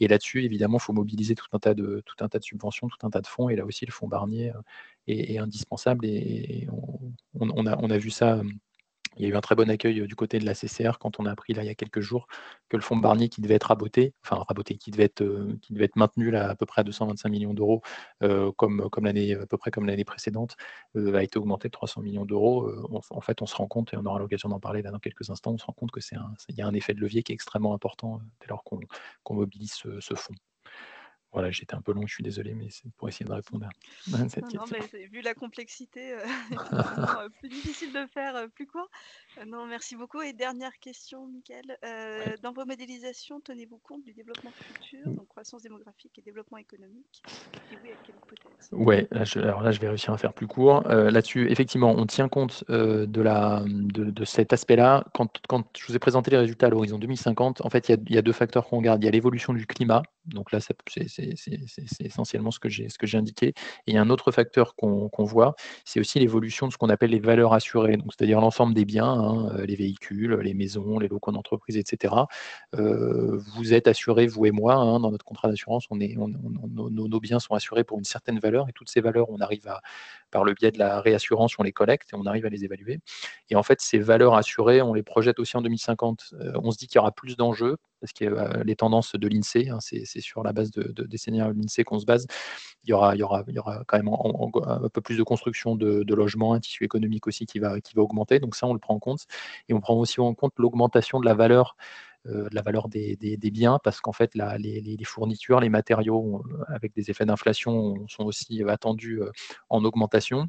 C: Et là-dessus, évidemment, il faut mobiliser tout un tas de subventions, tout un tas de fonds. Et là aussi, le fonds Barnier est indispensable. Et on a vu ça. Il y a eu un très bon accueil du côté de la CCR quand on a appris là il y a quelques jours que le fonds Barnier qui devait être raboté, qui devait être maintenu là, à peu près à 225 millions d'euros, comme à peu près comme l'année précédente, a été augmenté de 300 millions d'euros. En fait, on se rend compte, et on aura l'occasion d'en parler là dans quelques instants, on se rend compte que il y a un effet de levier qui est extrêmement important dès lors qu'on mobilise ce fonds. Voilà, j'étais un peu long, je suis désolé, mais c'est pour essayer de répondre à cette question.
B: Non, mais vu la complexité, effectivement, plus difficile de faire plus court. Non, merci beaucoup. Et dernière question, Mickaël.
C: Ouais.
B: Dans vos modélisations, tenez-vous compte du développement futur, donc croissance démographique et développement économique? Et oui, à quelle hypothèse?
C: Ouais, alors là, je vais réussir à faire plus court. Là-dessus, effectivement, on tient compte de cet aspect-là. Quand je vous ai présenté les résultats à l'horizon 2050, en fait, il y a deux facteurs qu'on regarde. Il y a l'évolution du climat, donc là, c'est essentiellement ce que j'ai indiqué. Et il y a un autre facteur qu'on voit, c'est aussi l'évolution de ce qu'on appelle les valeurs assurées, donc c'est-à-dire l'ensemble des biens, les véhicules, les maisons, les locaux d'entreprise, etc. Vous êtes assurés, vous et moi, dans notre contrat d'assurance, nos biens sont assurés pour une certaine valeur, et toutes ces valeurs, par le biais de la réassurance, on les collecte et on arrive à les évaluer. Et en fait, ces valeurs assurées, on les projette aussi en 2050. On se dit qu'il y aura plus d'enjeux, parce que les tendances de l'INSEE, c'est sur la base des scénarios de l'INSEE qu'on se base. Il y aura quand même un peu plus de construction de logements, un tissu économique aussi qui va augmenter. Donc ça, on le prend en compte. Et on prend aussi en compte l'augmentation de la valeur des biens, parce qu'en fait, les fournitures, les matériaux avec des effets d'inflation sont aussi attendus en augmentation.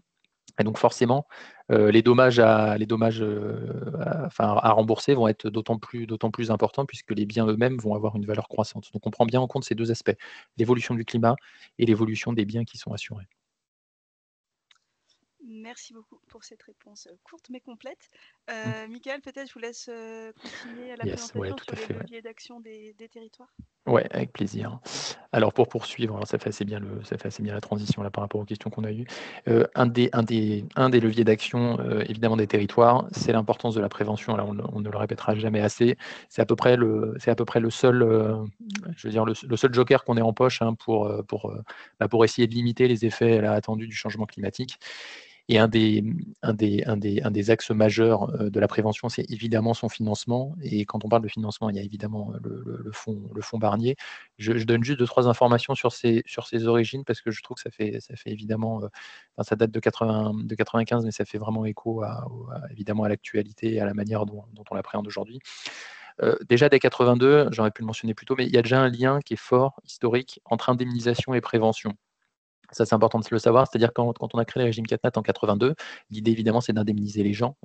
C: Et donc forcément, les dommages à rembourser vont être d'autant plus importants, puisque les biens eux-mêmes vont avoir une valeur croissante. Donc on prend bien en compte ces deux aspects, l'évolution du climat et l'évolution des biens qui sont assurés.
B: Merci beaucoup pour cette réponse courte mais complète. Mickaël, peut-être je vous laisse continuer la présentation sur les leviers d'action des territoires.
C: Ouais, avec plaisir. Alors pour poursuivre, ça fait assez bien la transition là par rapport aux questions qu'on a eues. Un des leviers d'action, évidemment des territoires, c'est l'importance de la prévention. Là, on ne le répétera jamais assez. C'est à peu près le seul, je veux dire le seul joker qu'on ait en poche pour essayer de limiter les effets là, attendus du changement climatique. Et un des axes majeurs de la prévention, c'est évidemment son financement. Et quand on parle de financement, il y a évidemment le fonds Barnier. Je donne juste 2-3 informations sur ses origines, parce que je trouve que ça fait évidemment, ça date de 95, mais ça fait vraiment écho évidemment à l'actualité et à la manière dont on l'appréhende aujourd'hui. Déjà dès 82, j'aurais pu le mentionner plus tôt, mais il y a déjà un lien qui est fort, historique, entre indemnisation et prévention. Ça, c'est important de le savoir, c'est-à-dire quand on a créé le régime CatNat en 82, l'idée évidemment c'est d'indemniser les gens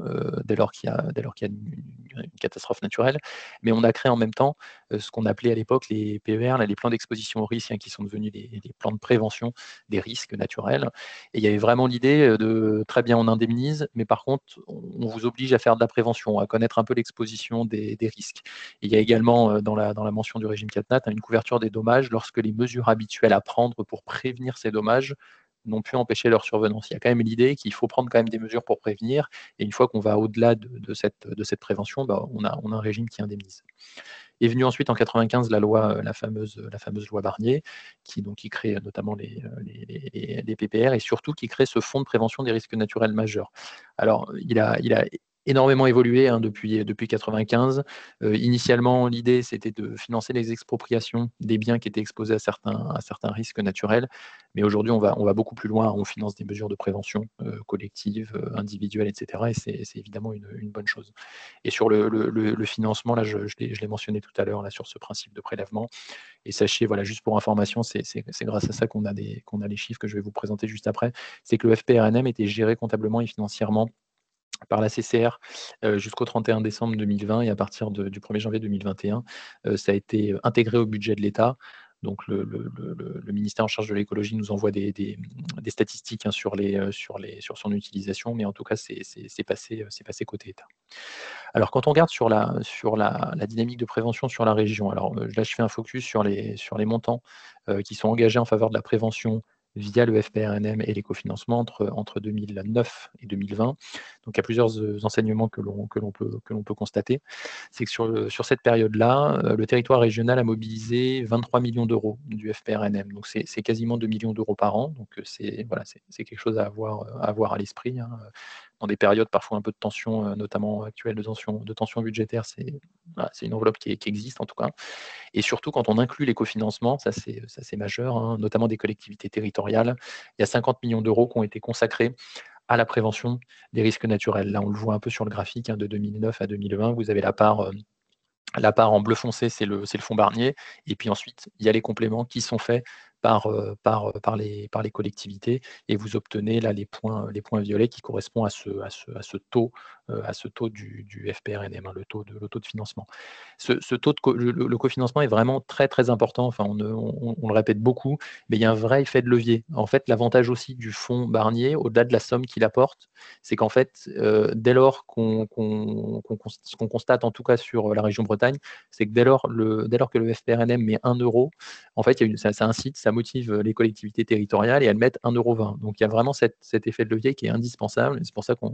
C: dès lors qu'il y a une catastrophe naturelle, mais on a créé en même temps ce qu'on appelait à l'époque les PER, les plans d'exposition aux risques, qui sont devenus les plans de prévention des risques naturels. Et il y avait vraiment l'idée de très bien on indemnise, mais par contre on vous oblige à faire de la prévention, à connaître un peu l'exposition des risques. Et il y a également dans la mention du régime CatNat une couverture des dommages lorsque les mesures habituelles à prendre pour prévenir ces dommages n'ont pu empêcher leur survenance. Il y a quand même l'idée qu'il faut prendre quand même des mesures pour prévenir, et une fois qu'on va au-delà de cette prévention, on a un régime qui indemnise. Est venue ensuite en 95 la fameuse loi Barnier, qui crée notamment les PPR et surtout qui crée ce fonds de prévention des risques naturels majeurs. Alors, il a énormément évolué depuis 95. Initialement, l'idée, c'était de financer les expropriations des biens qui étaient exposés à certains risques naturels. Mais aujourd'hui, on va beaucoup plus loin. On finance des mesures de prévention collective, individuelle, etc. Et c'est évidemment une bonne chose. Et sur le financement, là, je l'ai mentionné tout à l'heure, là, sur ce principe de prélèvement. Et sachez, voilà, juste pour information, c'est grâce à ça qu'on a les chiffres que je vais vous présenter juste après. C'est que le FPRNM était géré comptablement et financièrement par la CCR jusqu'au 31 décembre 2020 et à partir du 1er janvier 2021, ça a été intégré au budget de l'État. Donc le ministère en charge de l'écologie nous envoie des statistiques hein, sur son utilisation, mais en tout cas, c'est passé côté État. Alors quand on regarde sur la dynamique de prévention sur la région, alors là je fais un focus sur les montants qui sont engagés en faveur de la prévention via le FPRNM et l'écofinancement entre 2009 et 2020. Donc il y a plusieurs enseignements que l'on peut constater. C'est que sur cette période-là, le territoire régional a mobilisé 23 millions d'euros du FPRNM. Donc c'est quasiment 2 millions d'euros par an. Donc c'est quelque chose à avoir à l'esprit. Hein. Dans des périodes parfois un peu de tension, notamment actuelles de tension budgétaire, c'est une enveloppe qui existe en tout cas. Et surtout, quand on inclut l'écofinancement, ça c'est majeur, hein, notamment des collectivités territoriales, il y a 50 millions d'euros qui ont été consacrés à la prévention des risques naturels. Là, on le voit un peu sur le graphique hein, de 2009 à 2020. Vous avez la part en bleu foncé, c'est le fonds Barnier. Et puis ensuite, il y a les compléments qui sont faits par les collectivités. Et vous obtenez là les points violets qui correspondent à ce taux du FPRNM, hein, le taux de financement. Ce taux le cofinancement est vraiment très très important. Enfin, on le répète beaucoup, mais il y a un vrai effet de levier. En fait, l'avantage aussi du fonds Barnier, au-delà de la somme qu'il apporte, c'est qu'en fait, dès lors qu'on constate, en tout cas sur la région Bretagne, c'est que dès lors que le FPRNM met 1 euro, en fait, ça incite, ça motive les collectivités territoriales et elles mettent 1,20 €. Donc il y a vraiment cet effet de levier qui est indispensable. C'est pour ça que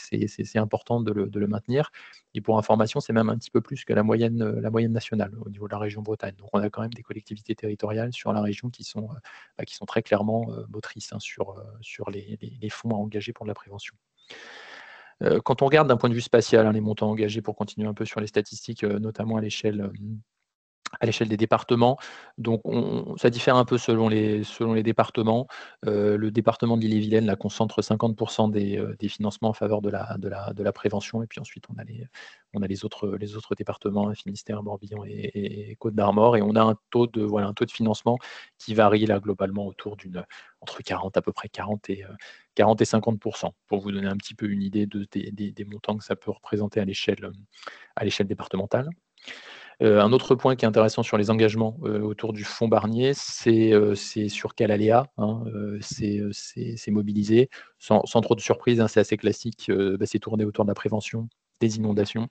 C: c'est important de le maintenir. Et pour information, c'est même un petit peu plus que la moyenne nationale au niveau de la région Bretagne. Donc on a quand même des collectivités territoriales sur la région qui sont très clairement motrices hein, sur les fonds à engager pour de la prévention. Quand on regarde d'un point de vue spatial, hein, les montants engagés, pour continuer un peu sur les statistiques, notamment à l'échelle des départements. Donc ça diffère un peu selon les départements. Le département de l'Ille-et-Vilaine là, concentre 50% des financements en faveur de la prévention. Et puis ensuite, on a les autres départements, Finistère, Morbihan et Côte-d'Armor. Et on a un taux de financement qui varie là, globalement entre 40 à peu près 40 et 50%, pour vous donner un petit peu une idée des montants que ça peut représenter à l'échelle départementale. Un autre point qui est intéressant sur les engagements autour du fonds Barnier, c'est sur quel aléa hein, c'est mobilisé. Sans trop de surprise, hein, c'est assez classique, c'est tourné autour de la prévention des inondations.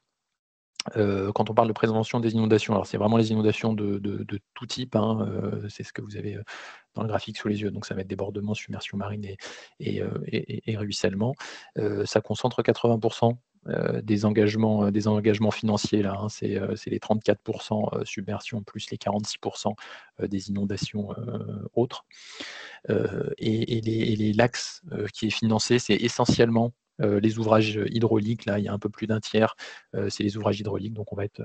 C: Quand on parle de prévention des inondations, alors c'est vraiment les inondations de tout type, hein, c'est ce que vous avez dans le graphique sous les yeux, donc ça va être débordement, submersion marine et ruissellement. Ça concentre 80% des engagements financiers là, hein, c'est les 34% submersion plus les 46% des inondations autres. Et l'axe qui est financé, c'est essentiellement les ouvrages hydrauliques. Là, il y a un peu plus d'un tiers, c'est les ouvrages hydrauliques. Donc, on va être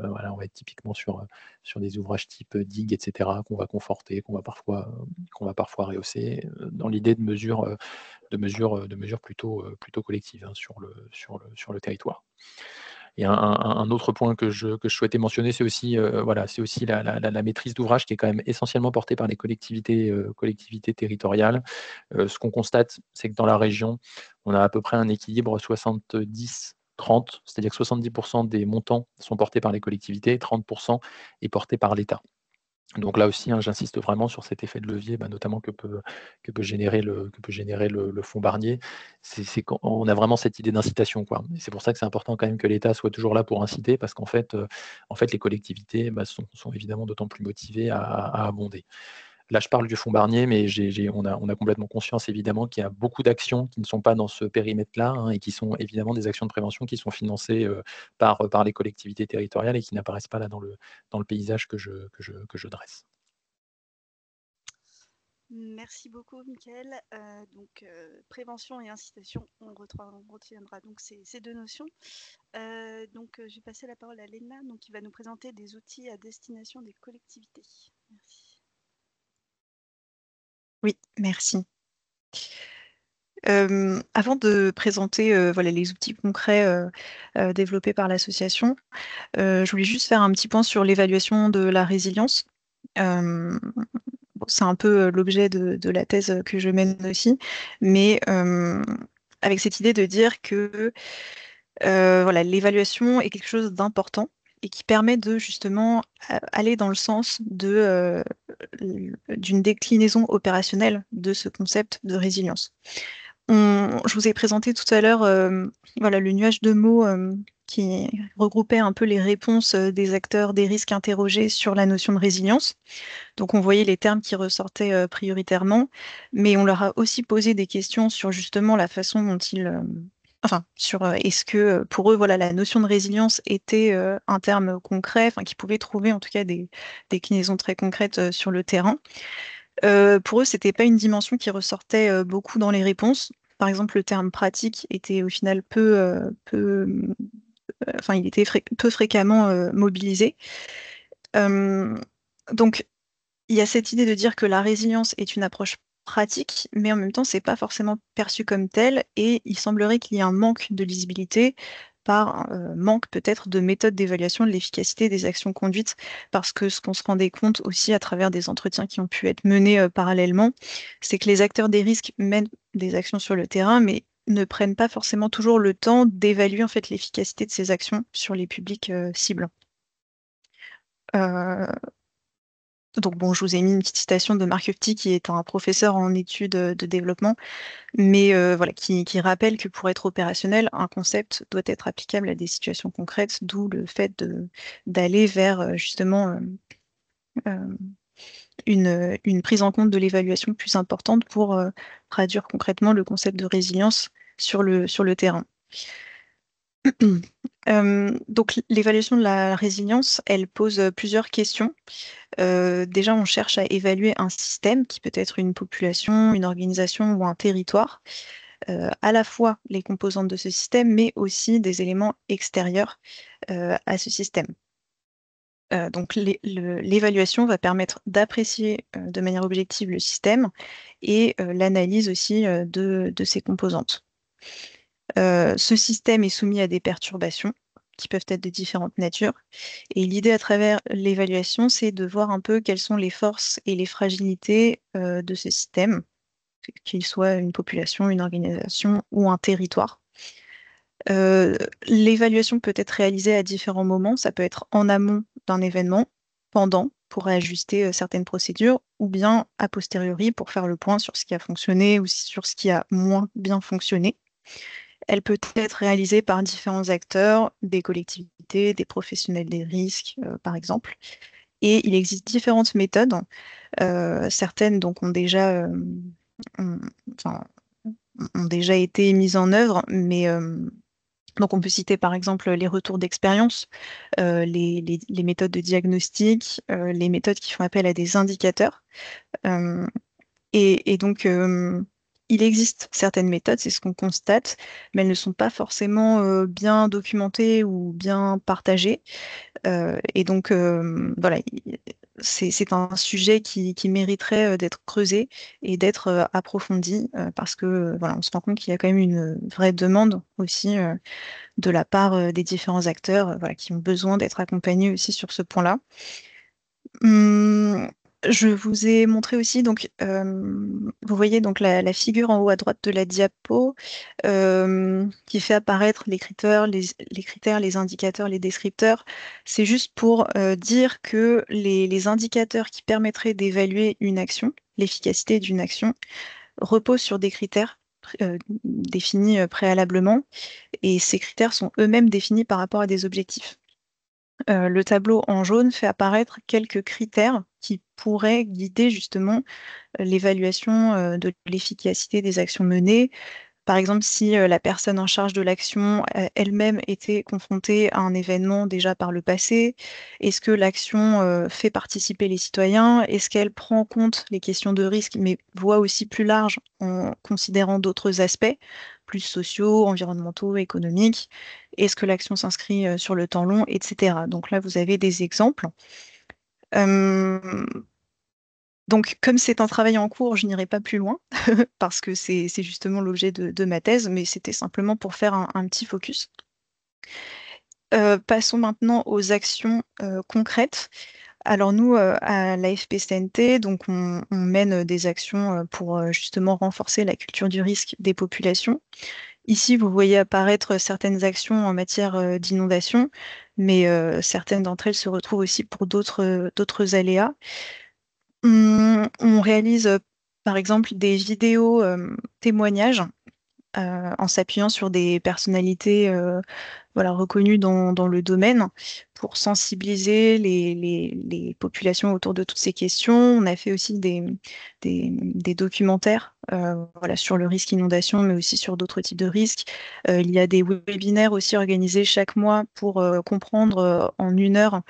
C: typiquement sur des ouvrages type digue, etc., qu'on va conforter, qu'on va parfois rehausser, dans l'idée de mesures plutôt collectives hein, sur le territoire. Et un autre point que je souhaitais mentionner, c'est aussi, la maîtrise d'ouvrage qui est quand même essentiellement portée par les collectivités territoriales. Ce qu'on constate, c'est que dans la région, on a à peu près un équilibre 70-30, c'est-à-dire que 70% des montants sont portés par les collectivités et 30% est porté par l'État. Donc là aussi, hein, j'insiste vraiment sur cet effet de levier, notamment que peut générer le fonds Barnier. C'est quand on a vraiment cette idée d'incitation, quoi. Et c'est pour ça que c'est important quand même que l'État soit toujours là pour inciter, parce qu'en fait, les collectivités sont évidemment d'autant plus motivées à abonder. là, je parle du fonds Barnier, mais on a complètement conscience, évidemment, qu'il y a beaucoup d'actions qui ne sont pas dans ce périmètre-là, hein, et qui sont évidemment des actions de prévention qui sont financées par les collectivités territoriales et qui n'apparaissent pas là dans le paysage que je dresse.
B: Merci beaucoup, Mickaël. Prévention et incitation, on retiendra donc ces deux notions. Je vais passer la parole à Léna, qui va nous présenter des outils à destination des collectivités. Merci.
D: Oui, merci. Avant de présenter voilà, les outils concrets développés par l'association, je voulais juste faire un petit point sur l'évaluation de la résilience. C'est un peu l'objet de la thèse que je mène aussi, mais avec cette idée de dire que voilà, l'évaluation est quelque chose d'important et qui permet de justement aller dans le sens d'une déclinaison opérationnelle de ce concept de résilience. Je vous ai présenté tout à l'heure voilà, le nuage de mots qui regroupait un peu les réponses des acteurs des risques interrogés sur la notion de résilience. Donc on voyait les termes qui ressortaient prioritairement, mais on leur a aussi posé des questions sur justement la façon dont ils... sur est-ce que pour eux, voilà, la notion de résilience était un terme concret, qui pouvait trouver en tout cas des déclinaisons très concrètes sur le terrain. Pour eux, c'était pas une dimension qui ressortait beaucoup dans les réponses. Par exemple, le terme pratique était au final il était peu fréquemment mobilisé. Donc, il y a cette idée de dire que la résilience est une approche pratique, mais en même temps, c'est pas forcément perçu comme tel, et il semblerait qu'il y ait un manque de lisibilité par manque peut-être de méthode d'évaluation de l'efficacité des actions conduites, parce que ce qu'on se rendait compte aussi à travers des entretiens qui ont pu être menés parallèlement, c'est que les acteurs des risques mènent des actions sur le terrain, mais ne prennent pas forcément toujours le temps d'évaluer en fait l'efficacité de ces actions sur les publics cibles. Donc bon, je vous ai mis une petite citation de Marc Upti, qui est un professeur en études de développement, mais voilà, qui rappelle que pour être opérationnel, un concept doit être applicable à des situations concrètes, d'où le fait d'aller vers justement une prise en compte de l'évaluation plus importante pour traduire concrètement le concept de résilience sur le terrain. Donc l'évaluation de la résilience, elle pose plusieurs questions. Déjà, on cherche à évaluer un système qui peut être une population, une organisation ou un territoire, à la fois les composantes de ce système, mais aussi des éléments extérieurs à ce système. Donc l'évaluation va permettre d'apprécier de manière objective le système et l'analyse aussi de ses composantes. Ce système est soumis à des perturbations qui peuvent être de différentes natures. Et l'idée à travers l'évaluation, c'est de voir un peu quelles sont les forces et les fragilités de ce système, qu'il soit une population, une organisation ou un territoire. L'évaluation peut être réalisée à différents moments. Ça peut être en amont d'un événement, pendant, pour réajuster certaines procédures, ou bien a posteriori pour faire le point sur ce qui a fonctionné ou sur ce qui a moins bien fonctionné. Elle peut être réalisée par différents acteurs, des collectivités, des professionnels des risques, par exemple. Et il existe différentes méthodes. Certaines donc, ont déjà été mises en œuvre, mais donc on peut citer par exemple les retours d'expérience, les méthodes de diagnostic, les méthodes qui font appel à des indicateurs. Et donc, il existe certaines méthodes, c'est ce qu'on constate, mais elles ne sont pas forcément bien documentées ou bien partagées. Et donc, voilà, c'est un sujet qui mériterait d'être creusé et d'être approfondi, parce que voilà, on se rend compte qu'il y a quand même une vraie demande aussi de la part des différents acteurs voilà, qui ont besoin d'être accompagnés aussi sur ce point-là. Je vous ai montré aussi, donc, vous voyez donc la figure en haut à droite de la diapo qui fait apparaître les critères, les indicateurs, les descripteurs. C'est juste pour dire que les indicateurs qui permettraient d'évaluer une action, l'efficacité d'une action, reposent sur des critères définis préalablement, et ces critères sont eux-mêmes définis par rapport à des objectifs. Le tableau en jaune fait apparaître quelques critères qui pourraient guider justement l'évaluation de l'efficacité des actions menées. Par exemple, si la personne en charge de l'action elle-même était confrontée à un événement déjà par le passé, est-ce que l'action fait participer les citoyens? Est-ce qu'elle prend en compte les questions de risque, mais voit aussi plus large en considérant d'autres aspects, plus sociaux, environnementaux, économiques? Est-ce que l'action s'inscrit sur le temps long, etc. Donc là, vous avez des exemples. Donc, comme c'est un travail en cours, je n'irai pas plus loin, parce que c'est justement l'objet de ma thèse, mais c'était simplement pour faire un petit focus. Passons maintenant aux actions concrètes. Alors nous, à la FPCNT, donc on mène des actions pour justement renforcer la culture du risque des populations. Ici, vous voyez apparaître certaines actions en matière d'inondation, mais certaines d'entre elles se retrouvent aussi pour d'autres aléas. On réalise par exemple des vidéos témoignages en s'appuyant sur des personnalités reconnues dans le domaine pour sensibiliser les populations autour de toutes ces questions. On a fait aussi des documentaires sur le risque inondation, mais aussi sur d'autres types de risques. Il y a des webinaires aussi organisés chaque mois pour comprendre en 1 heure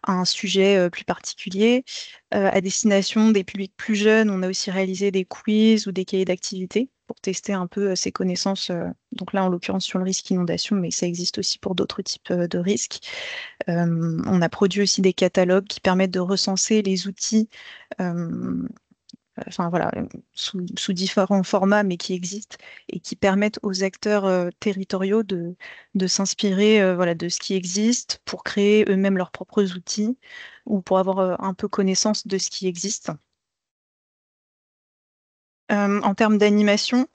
D: un sujet plus particulier. À destination des publics plus jeunes, on a aussi réalisé des quiz ou des cahiers d'activités pour tester un peu ses connaissances. Donc là, en l'occurrence, sur le risque inondation, mais ça existe aussi pour d'autres types de risques. On a produit aussi des catalogues qui permettent de recenser les outils sous différents formats, mais qui existent et qui permettent aux acteurs territoriaux de s'inspirer de ce qui existe pour créer eux-mêmes leurs propres outils ou pour avoir un peu connaissance de ce qui existe. En termes d'animation,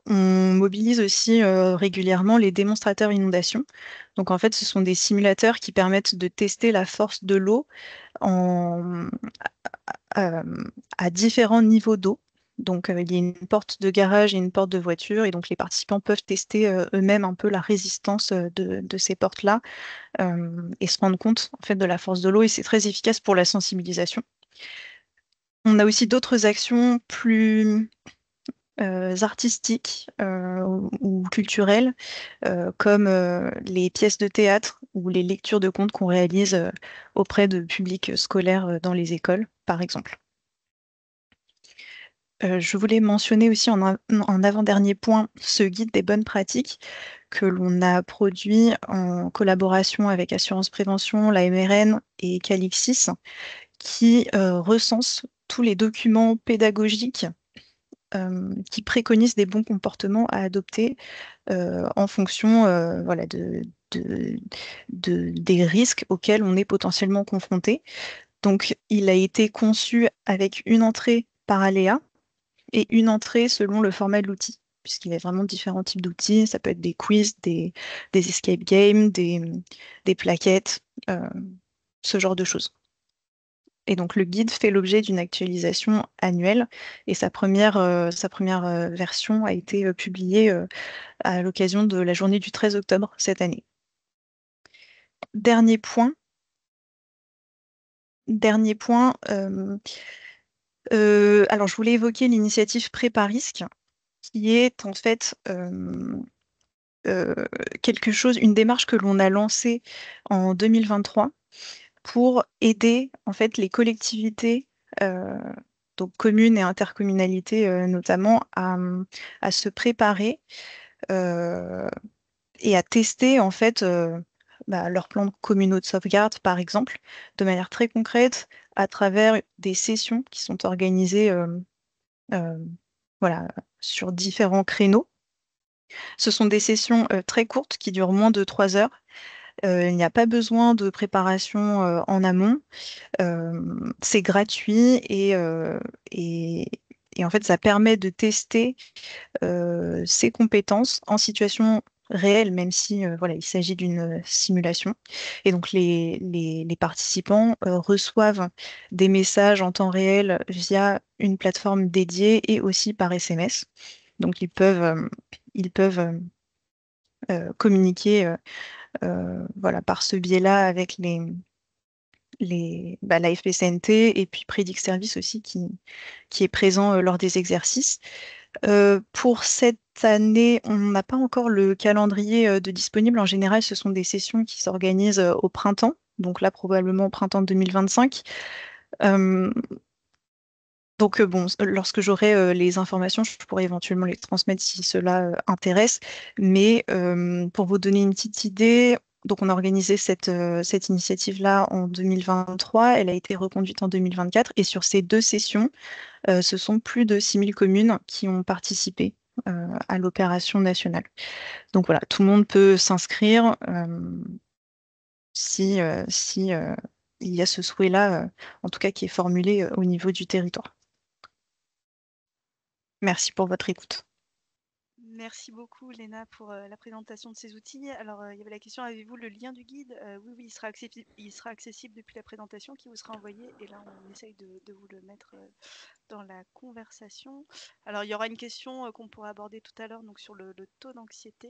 D: on mobilise aussi régulièrement les démonstrateurs inondation. Donc en fait, ce sont des simulateurs qui permettent de tester la force de l'eau en, à différents niveaux d'eau. Donc, il y a une porte de garage et une porte de voiture, et donc les participants peuvent tester eux-mêmes un peu la résistance de ces portes-là et se rendre compte en fait de la force de l'eau, et c'est très efficace pour la sensibilisation. On a aussi d'autres actions plus artistiques ou culturelles, comme les pièces de théâtre ou les lectures de contes qu'on réalise auprès de publics scolaires dans les écoles, par exemple. Je voulais mentionner aussi en avant-dernier point ce guide des bonnes pratiques que l'on a produit en collaboration avec Assurance Prévention, la MRN et Calixis, qui recense tous les documents pédagogiques qui préconisent des bons comportements à adopter en fonction des risques auxquels on est potentiellement confronté. Donc, il a été conçu avec une entrée par aléa et une entrée selon le format de l'outil, puisqu'il y a vraiment différents types d'outils. Ça peut être des quiz, des escape games, des plaquettes, ce genre de choses. Et donc le guide fait l'objet d'une actualisation annuelle, et sa première version a été publiée à l'occasion de la journée du 13 octobre cette année. Dernier point, alors je voulais évoquer l'initiative Prépa-Risque, qui est en fait une démarche que l'on a lancée en 2023 pour aider en fait les collectivités, donc communes et intercommunalités notamment, à se préparer et à tester en fait leurs plans communaux de sauvegarde, par exemple, de manière très concrète, à travers des sessions qui sont organisées euh, sur différents créneaux. Ce sont des sessions très courtes qui durent moins de 3 heures. Il n'y a pas besoin de préparation en amont. C'est gratuit et en fait, ça permet de tester ses compétences en situation réelle, même si il s'agit d'une simulation. Et donc, les participants reçoivent des messages en temps réel via une plateforme dédiée et aussi par SMS. Donc, ils peuvent communiquer par ce biais-là avec la FPCNT et puis Prédic Service aussi qui est présent lors des exercices. Pour cette année, on n'a pas encore le calendrier de disponible. En général, ce sont des sessions qui s'organisent au printemps, donc là probablement au printemps 2025. Donc bon, lorsque j'aurai les informations, je pourrais éventuellement les transmettre si cela intéresse. Mais pour vous donner une petite idée, donc on a organisé cette initiative-là en 2023, elle a été reconduite en 2024, et sur ces 2 sessions, ce sont plus de 6000 communes qui ont participé à l'opération nationale. Donc voilà, tout le monde peut s'inscrire si il y a ce souhait-là, en tout cas qui est formulé au niveau du territoire. Merci pour votre écoute.
B: Merci beaucoup, Léna, pour la présentation de ces outils. Alors, il y avait la question, avez-vous le lien du guide? Oui, il sera accessible depuis la présentation qui vous sera envoyée. Et là, on essaye de vous le mettre dans la conversation. Alors, il y aura une question qu'on pourra aborder tout à l'heure, donc sur le taux d'anxiété.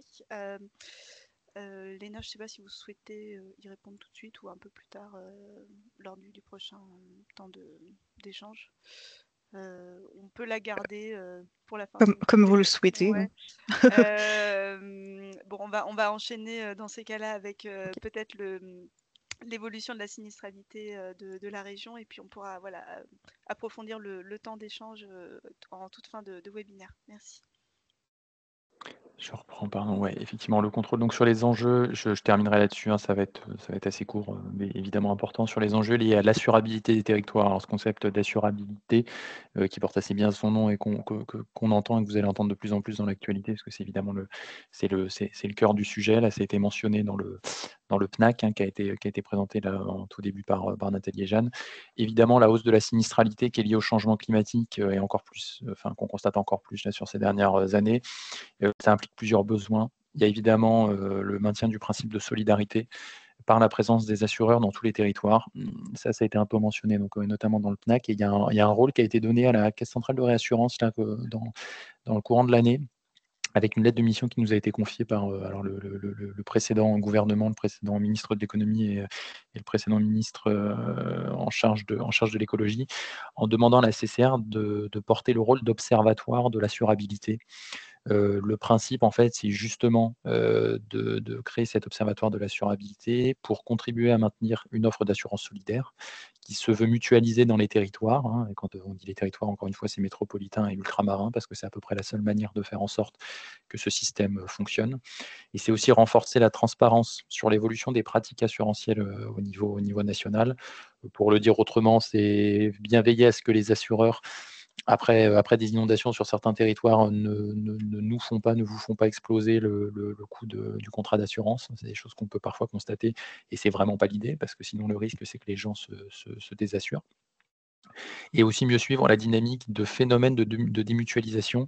B: Léna, je ne sais pas si vous souhaitez y répondre tout de suite ou un peu plus tard lors du prochain temps d'échange. On peut la garder pour la fin.
D: Comme vous le souhaitez.
B: Ouais. Bon, on va enchaîner dans ces cas-là avec peut-être l'évolution de la sinistralité de la région, et puis on pourra approfondir le temps d'échange en toute fin de webinaire. Merci.
C: Je reprends, pardon. Ouais, effectivement, le contrôle. Donc sur les enjeux, je terminerai là-dessus, hein, ça va être assez court, mais évidemment important. Sur les enjeux liés à l'assurabilité des territoires. Alors ce concept d'assurabilité qui porte assez bien son nom et qu'on entend et que vous allez entendre de plus en plus dans l'actualité, parce que c'est évidemment c'est le cœur du sujet. Là, ça a été mentionné dans le PNAC, hein, qui a été présenté là en tout début par Nathalie et Jeanne. Évidemment, la hausse de la sinistralité qui est liée au changement climatique et encore plus, qu'on constate encore plus là, sur ces dernières années. Ça implique plusieurs besoins. Il y a évidemment le maintien du principe de solidarité par la présence des assureurs dans tous les territoires. Ça a été un peu mentionné, donc, notamment dans le PNAC. Et il y a un rôle qui a été donné à la Caisse centrale de réassurance là, dans le courant de l'année, avec une lettre de mission qui nous a été confiée par le précédent gouvernement, le précédent ministre de l'économie et le précédent ministre en charge de l'écologie, en demandant à la CCR de porter le rôle d'observatoire de l'assurabilité. Le principe, en fait, c'est justement de créer cet observatoire de l'assurabilité pour contribuer à maintenir une offre d'assurance solidaire qui se veut mutualiser dans les territoires. Hein, et quand on dit les territoires, encore une fois, c'est métropolitain et ultramarin, parce que c'est à peu près la seule manière de faire en sorte que ce système fonctionne. Et c'est aussi renforcer la transparence sur l'évolution des pratiques assurantielles au niveau national. Pour le dire autrement, c'est bien veiller à ce que les assureurs après des inondations sur certains territoires ne vous font pas exploser le coût du contrat d'assurance. C'est des choses qu'on peut parfois constater et c'est vraiment pas l'idée parce que sinon le risque c'est que les gens se désassurent. Et aussi mieux suivre la dynamique de phénomènes de démutualisation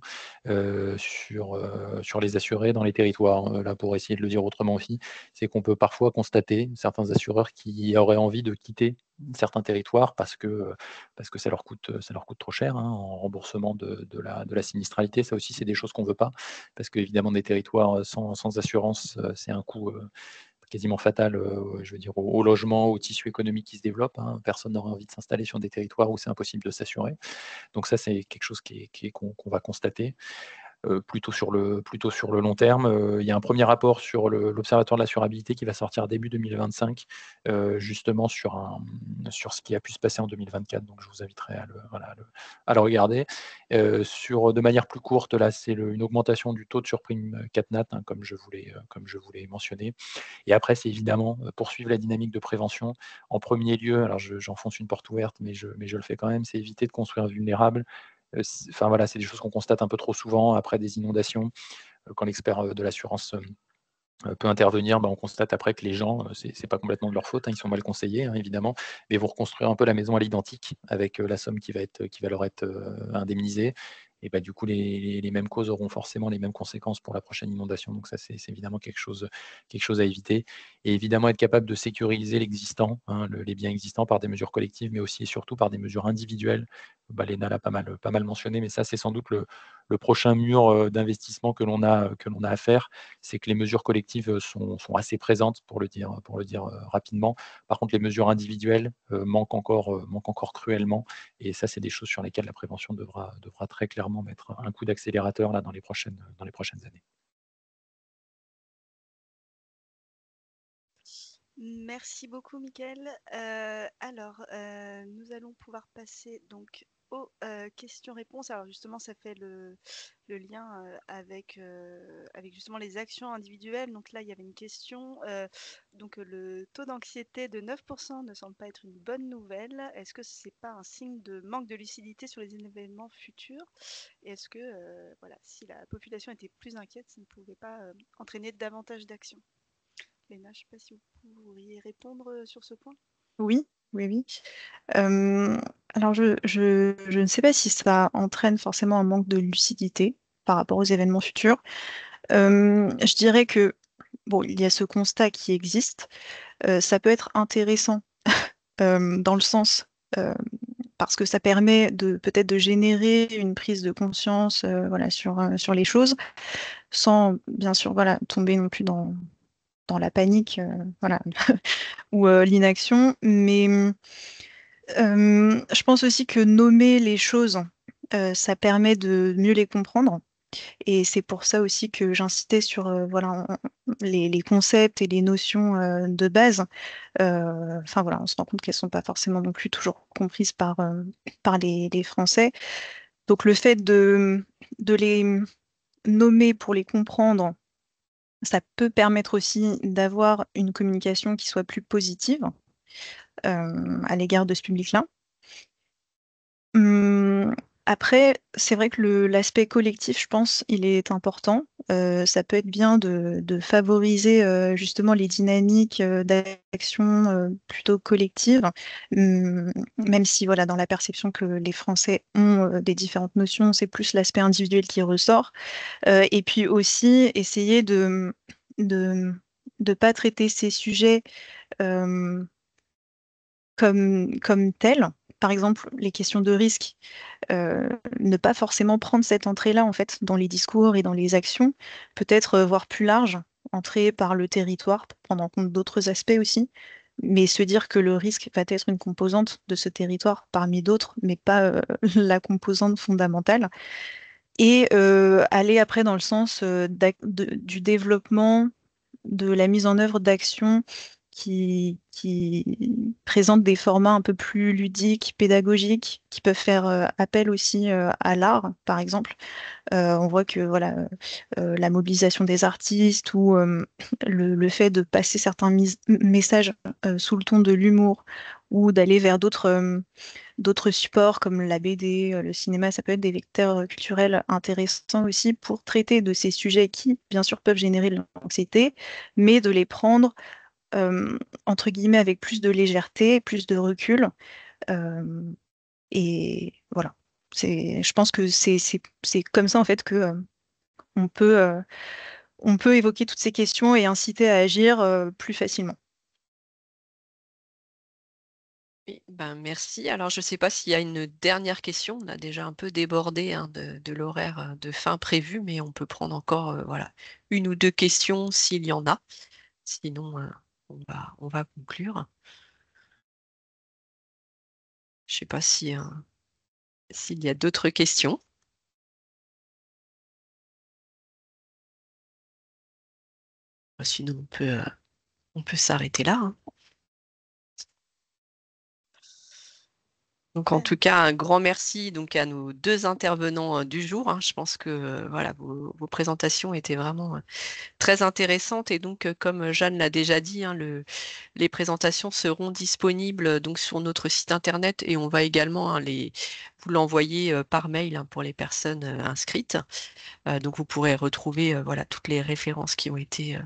C: sur les assurés dans les territoires. Là, pour essayer de le dire autrement aussi, c'est qu'on peut parfois constater certains assureurs qui auraient envie de quitter certains territoires parce que ça leur coûte trop cher, hein, en remboursement de la sinistralité. Ça aussi, c'est des choses qu'on ne veut pas, parce qu'évidemment, des territoires sans assurance, c'est un coût quasiment fatal, je veux dire, au logement, au tissu économique qui se développe, hein. Personne n'aurait envie de s'installer sur des territoires où c'est impossible de s'assurer. Donc ça, c'est quelque chose qu'on va constater. Plutôt sur le long terme. Il y a un premier rapport sur l'Observatoire de l'assurabilité qui va sortir début 2025, justement sur ce qui a pu se passer en 2024. Donc je vous inviterai à le regarder. De manière plus courte, là, c'est une augmentation du taux de surprime CatNat, hein, comme je vous l'ai mentionné. Et après, c'est évidemment poursuivre la dynamique de prévention. En premier lieu, alors j'enfonce une porte ouverte, mais je le fais quand même, c'est éviter de construire vulnérable. Enfin voilà, c'est des choses qu'on constate un peu trop souvent après des inondations. Quand l'expert de l'assurance peut intervenir, on constate après que les gens, c'est pas complètement de leur faute, hein, ils sont mal conseillés, hein, évidemment, mais vont reconstruire un peu la maison à l'identique avec la somme qui va leur être indemnisée. Et du coup, les mêmes causes auront forcément les mêmes conséquences pour la prochaine inondation. Donc ça, c'est évidemment quelque chose à éviter. et évidemment être capable de sécuriser l'existant, hein, les biens existants par des mesures collectives, mais aussi et surtout par des mesures individuelles. Léna l'a pas mal mentionné, mais ça, c'est sans doute le prochain mur d'investissement que l'on a à faire. C'est que les mesures collectives sont assez présentes, pour le dire rapidement. Par contre, les mesures individuelles manquent encore cruellement. Et ça, c'est des choses sur lesquelles la prévention devra très clairement mettre un coup d'accélérateur là, dans les prochaines années.
B: Merci beaucoup, Mickaël. Alors, nous allons pouvoir passer donc aux questions-réponses. Alors justement, ça fait le lien avec justement les actions individuelles. Donc là, il y avait une question. Donc le taux d'anxiété de 9% ne semble pas être une bonne nouvelle. Est-ce que ce n'est pas un signe de manque de lucidité sur les événements futurs? Et est-ce que voilà, si la population était plus inquiète, ça ne pouvait pas entraîner davantage d'actions? Léna, je ne sais pas si vous pourriez répondre sur ce point.
D: Oui, oui, oui. Alors, je ne sais pas si ça entraîne forcément un manque de lucidité par rapport aux événements futurs. Je dirais que, bon, il y a ce constat qui existe. Ça peut être intéressant dans le sens, parce que ça permet peut-être de générer une prise de conscience voilà, sur les choses, sans, bien sûr, voilà, tomber non plus dans la panique voilà, ou l'inaction. Mais je pense aussi que nommer les choses, ça permet de mieux les comprendre. Et c'est pour ça aussi que j'insistais sur voilà, les concepts et les notions de base. Enfin voilà, on se rend compte qu'elles ne sont pas forcément non plus toujours comprises par les Français. Donc le fait de les nommer pour les comprendre, ça peut permettre aussi d'avoir une communication qui soit plus positive à l'égard de ce public-là. Après, c'est vrai que l'aspect collectif, je pense, il est important. Ça peut être bien de favoriser justement les dynamiques d'action plutôt collectives, même si voilà, dans la perception que les Français ont des différentes notions, c'est plus l'aspect individuel qui ressort. Et puis aussi essayer de, de pas traiter ces sujets euh, comme tels. Par exemple, les questions de risque, ne pas forcément prendre cette entrée-là en fait dans les discours et dans les actions, peut-être voir plus large, entrer par le territoire pour prendre en compte d'autres aspects aussi, mais se dire que le risque va être une composante de ce territoire parmi d'autres, mais pas la composante fondamentale. Et aller après dans le sens du développement, de la mise en œuvre d'actions qui présentent des formats un peu plus ludiques, pédagogiques, qui peuvent faire appel aussi à l'art, par exemple. On voit que voilà, la mobilisation des artistes ou le fait de passer certains messages sous le ton de l'humour ou d'aller vers d'autres supports comme la BD, le cinéma, ça peut être des vecteurs culturels intéressants aussi pour traiter de ces sujets qui, bien sûr, peuvent générer de l'anxiété, mais de les prendre, entre guillemets, avec plus de légèreté, plus de recul. euh, et voilà. Je pense que c'est comme ça, en fait, que on peut, euh, on peut évoquer toutes ces questions et inciter à agir plus facilement.
A: Oui, ben merci. Alors, je ne sais pas s'il y a une dernière question. On a déjà un peu débordé hein, de l'horaire de fin prévu, mais on peut prendre encore voilà, une ou deux questions s'il y en a. Sinon, on va conclure. Je ne sais pas s'il y a d'autres questions. Sinon, on peut s'arrêter là, hein. Donc, en tout cas, un grand merci donc, à nos deux intervenants du jour, hein. Je pense que voilà, vos présentations étaient vraiment très intéressantes. Et donc, comme Jeanne l'a déjà dit, hein, les présentations seront disponibles donc, sur notre site internet et on va également hein, vous l'envoyer par mail hein, pour les personnes inscrites. Donc, vous pourrez retrouver voilà, toutes les références qui ont été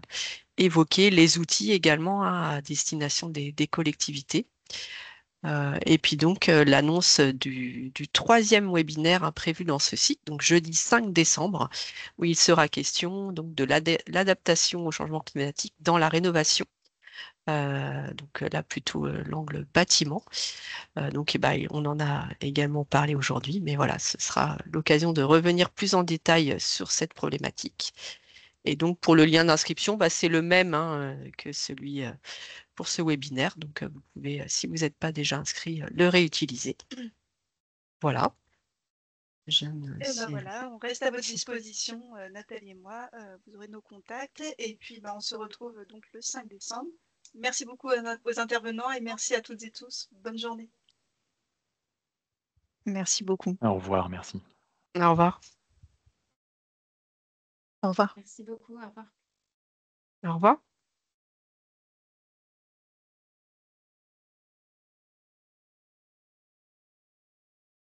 A: évoquées, les outils également hein, à destination des collectivités. Et puis donc l'annonce du troisième webinaire hein, prévu dans ce site, donc jeudi 5 décembre, où il sera question donc, de l'adaptation au changement climatique dans la rénovation. Donc là, plutôt l'angle bâtiment. Donc on en a également parlé aujourd'hui, mais voilà, ce sera l'occasion de revenir plus en détail sur cette problématique. Et donc, pour le lien d'inscription, c'est le même hein, que celui pour ce webinaire. Donc, vous pouvez, si vous n'êtes pas déjà inscrit, le réutiliser. Voilà.
B: Voilà, on reste à votre disposition, Nathalie et moi. Vous aurez nos contacts. Et puis, on se retrouve donc le 5 décembre. Merci beaucoup aux intervenants et merci à toutes et tous. Bonne journée.
D: Merci beaucoup.
C: Au revoir, merci.
A: Au revoir.
D: Au revoir.
F: Merci beaucoup. Au revoir.
A: Au revoir.